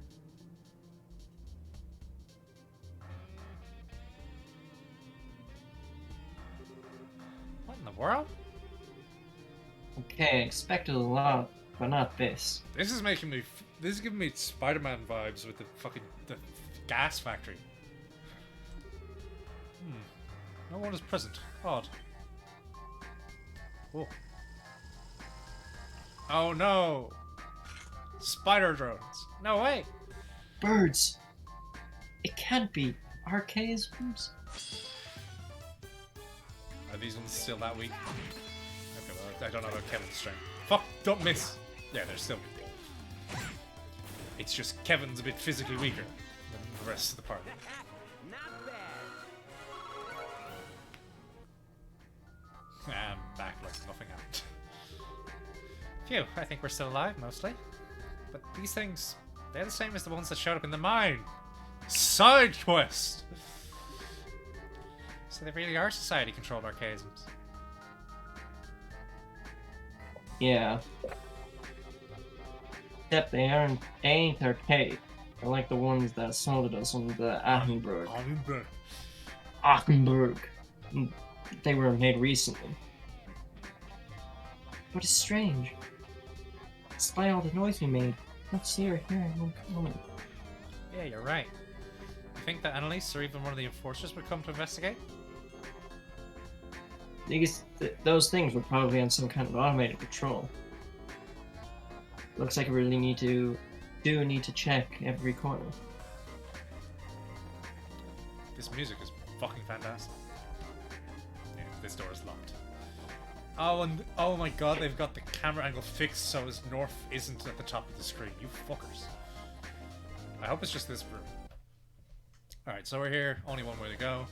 S1: What in the world?
S2: Okay, expected a lot, but not this.
S1: This is making me. This is giving me Spider-Man vibes with the fucking gas factory. No one is present. Odd. Oh. Oh no! Spider drones. No way.
S2: Birds. It can't be. Archaisms?
S1: Are these ones still that weak? Okay, well, I don't know about Kevin's strength. Fuck! Don't miss. Yeah, they're still weak. It's just Kevin's a bit physically weaker than the rest of the party. And back like nothing happened. Phew, I think we're still alive, mostly. But these things, they're the same as the ones that showed up in the mine. Side quest! So they really are society-controlled archaisms.
S2: Yeah. Except they ain't archaic. They're like the ones that assaulted us on the Achenberg. They were made recently. But it's strange. Despite all the noise we made, not see or hear anyone coming.
S1: Yeah, you're right. You think that Annalise or even one of the enforcers would come to investigate?
S2: Those things were probably on some kind of automated patrol. Looks like we really need to check every corner.
S1: This music is fucking fantastic. Yeah, this door is locked. Oh, and oh my god, they've got the camera angle fixed so as north isn't at the top of the screen. You fuckers. I hope it's just this room. Alright, so we're here. Only one way to go.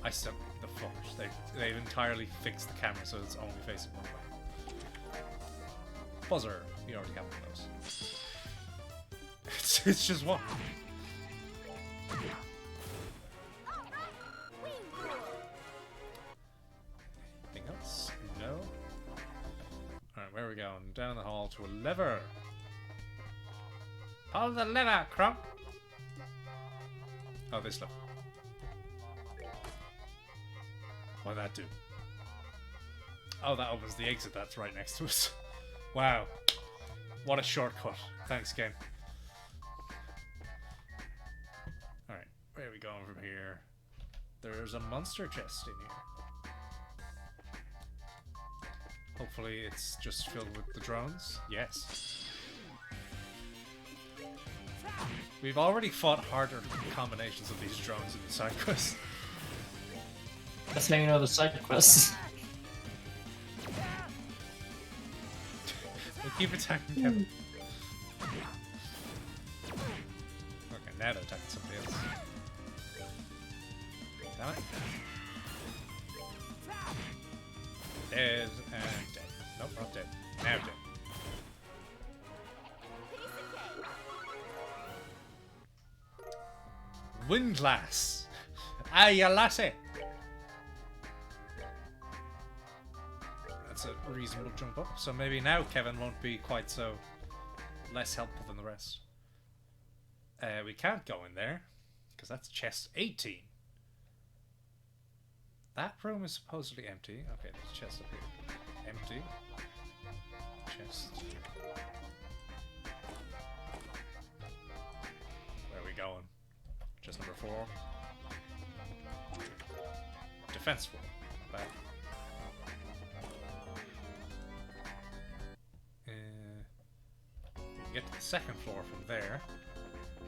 S1: I stepped the fuckers. They've entirely fixed the camera so it's only facing one way. Buzzer. We already have one of those. It's just one. Anything else? No. Alright, where are we going? Down the hall to a lever. Pull the lever, Crump! Oh, this lever. What'd that do? Oh, that opens the exit that's right next to us. Wow. What a shortcut. Thanks, game. Alright, where are we going from here? There's a monster chest in here. Hopefully it's just filled with the drones. Yes. We've already fought harder combinations of these drones in the side quest.
S2: That's how you know the side quests.
S1: We'll keep attacking Kevin. Okay, now they're attacking somebody else. Damn it. Dead and dead. Nope, not dead. Now dead. Windlass. Ayalase. That's a reasonable jump up. So maybe now Kevin won't be quite so less helpful than the rest. We can't go in there because that's chest 18. That room is supposedly empty. Okay, there's a chest up here. Empty. Chest. Where are we going? Chest number 4. Defense 4. Not bad. You can get to the second floor from there,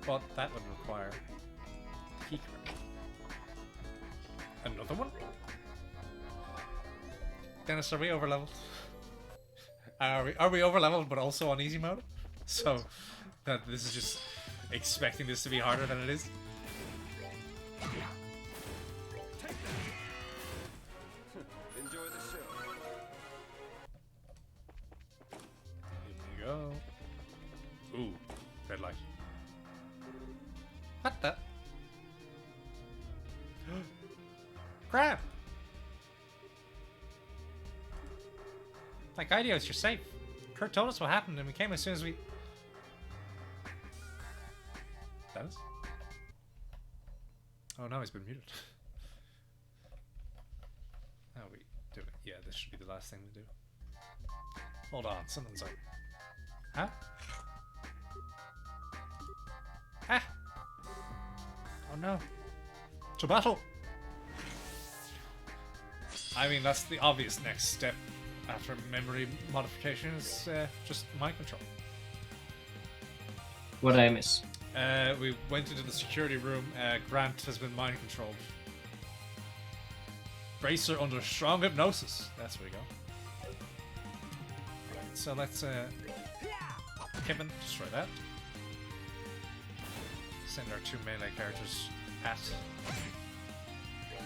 S1: but that would require the key card. Another one? Dennis, are we over leveled? Are we over leveled but also on easy mode? So that this is just expecting this to be harder than it is?
S5: Enjoy the show.
S1: Here we go. Ooh, red light. What the? Crap! Like Ideos, you're safe. Kurt told us what happened and we came as soon as we... That is? Oh no, he's been muted. How we do it? Yeah, this should be the last thing we do. Hold on, something's up. Huh? Ah! Oh no. To battle! I mean, that's the obvious next step after memory modification is just mind control.
S2: What did I miss?
S1: We went into the security room. Grant has been mind controlled. Bracer under strong hypnosis. That's where we go. Alright, so let's Kevin, destroy that. Send our 2 melee characters at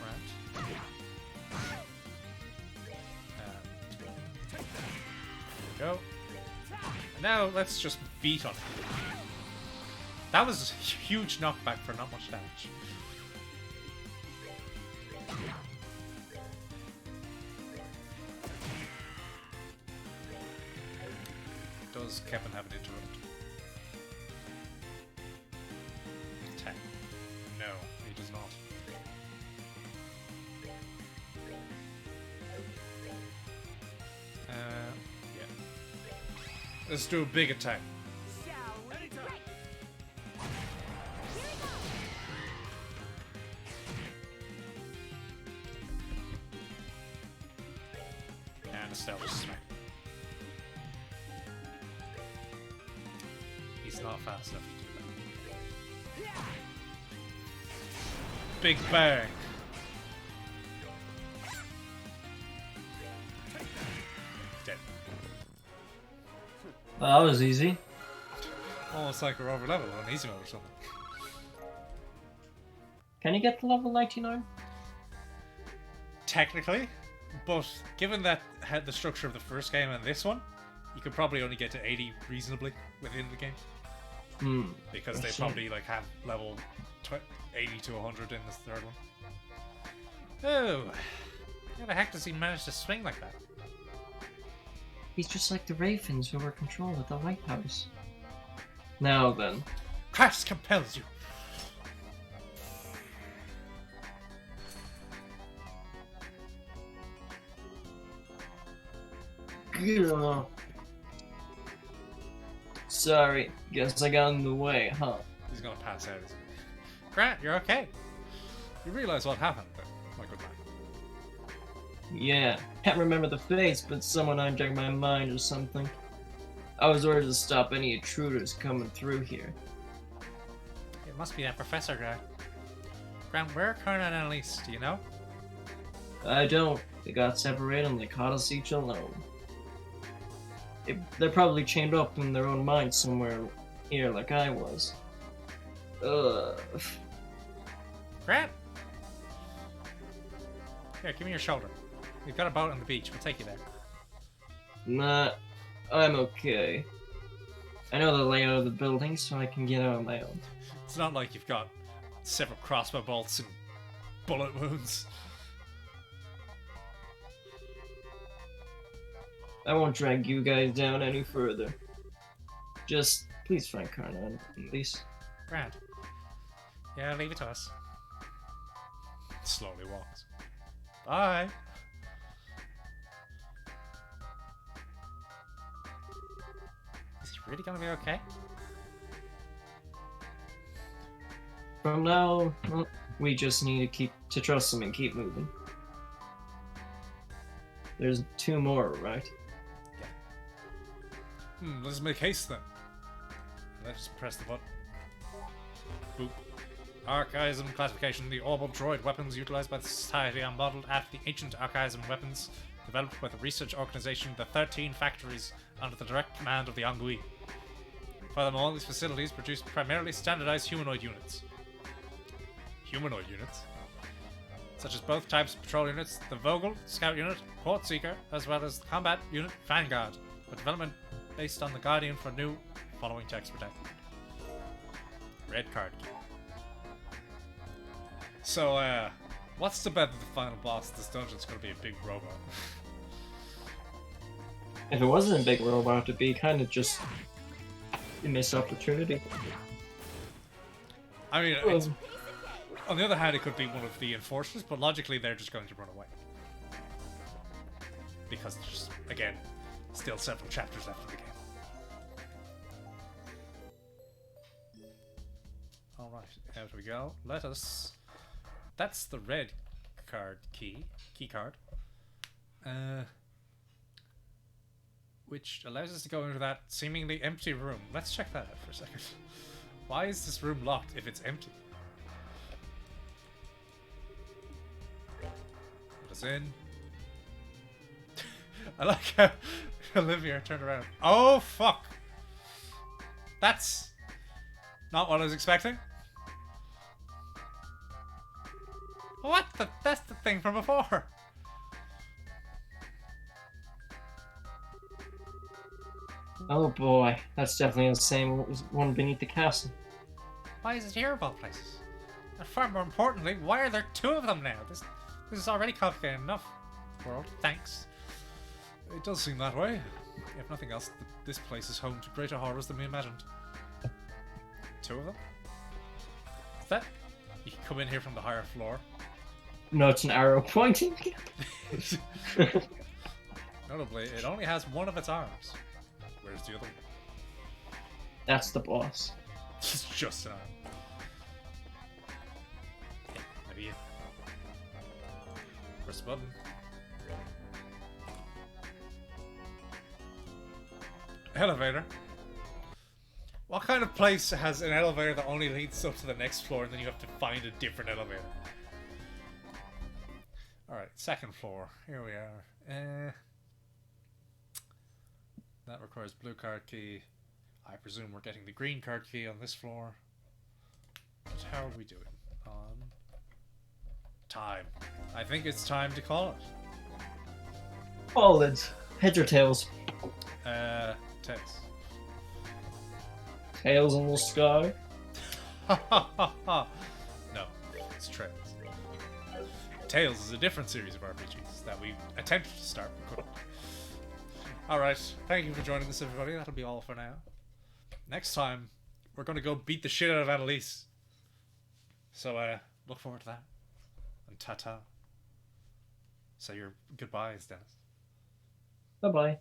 S1: Grant. There we go. And now let's just beat on him. That was a huge knockback for not much damage. Does Kevin have an interrupt? Attack. No, he does not. Yeah. Let's do a big attack. And a stealth smack. He's not fast enough to do that. Big bang. Dead.
S2: Well, that was easy.
S1: Almost like we're over level on easy mode or something.
S2: Can you get to level 99?
S1: Technically, but given that had the structure of the first game and this one, you could probably only get to 80 reasonably within the game. Because they probably like have level 80 to 100 in this third one. Oh, how the heck does he manage to swing like that?
S2: He's just like the Ravens who were controlled at the White House. Now then.
S1: Crash compels you.
S2: Yeah. Sorry, guess I got in the way, huh?
S1: He's gonna pass out. Isn't he? Grant, you're okay. You realize what happened, my good man.
S2: Yeah, can't remember the face, but someone hijacked my mind or something. I was ordered to stop any intruders coming through here.
S1: It must be that professor guy. Grant, where are Kern and Annalise, do you know?
S2: I don't. They got separated and they caught us each alone. They're probably chained up in their own minds somewhere here like I was. Ugh.
S1: Grant? Here, give me your shoulder. We've got a boat on the beach. We'll take you there.
S2: Nah, I'm okay. I know the layout of the building, so I can get out on my own.
S1: It's not like you've got several crossbow bolts and bullet wounds.
S2: I won't drag you guys down any further. Just please find Karna, at least.
S1: Grand. Yeah, leave it to us. Slowly walks. Bye. Is he really gonna be okay?
S2: From now, well, we just need to trust him and keep moving. There's 2 more, right?
S1: Let's make haste then. Let's press the button. Boop. Archaism classification. The orbital droid weapons utilized by the Society are modeled after the ancient Archaism weapons developed by the research organization The 13 Factories under the direct command of the Angui. Furthermore, these facilities produce primarily standardized humanoid units. Humanoid units? Such as both types of patrol units, the Vogel Scout Unit, Port Seeker, as well as the Combat Unit Vanguard, with development based on the Guardian for new following text protected. Red card. So, what's to bet that the final boss of this dungeon is going to be a big robot?
S2: If it wasn't a big robot, it'd be kind of just a missed opportunity.
S1: I mean, it's, on the other hand, it could be one of the enforcers, but logically they're just going to run away. Because there's, again, still several chapters left of the game. Alright, out we go. Let us... That's the red card key card. Which allows us to go into that seemingly empty room. Let's check that out for a second. Why is this room locked if it's empty? Let us in. I like how Olivia turned around. Oh, fuck! That's not what I was expecting. What the? That's the thing from before.
S2: Oh boy, that's definitely the same one beneath the castle.
S1: Why is it here of all places? And far more importantly, why are there 2 of them now? This is already complicated enough. World, thanks. It does seem that way. If nothing else, this place is home to greater horrors than we imagined. 2 of them? Is that? You can come in here from the higher floor.
S2: No, it's an arrow pointing.
S1: Notably, it only has one of its arms. Where's the other one?
S2: That's the boss.
S1: It's just an arm. Yeah, maybe it. Press the button. Elevator. What kind of place has an elevator that only leads up to the next floor and then you have to find a different elevator? Alright, 2nd floor. Here we are. That requires blue card key. I presume we're getting the green card key on this floor. But how are we doing? On time. I think it's time to call it.
S2: Call it. Heads or tails?
S1: Tails.
S2: Tails in the sky.
S1: No, it's Trails. Tails is a different series of RPGs that we attempted to start but couldn't. Alright, thank you for joining us, everybody. That'll be all for now. Next time, we're going to go beat the shit out of Annalise. So, look forward to that. And ta-ta. Say your goodbyes, Dennis.
S2: Bye-bye.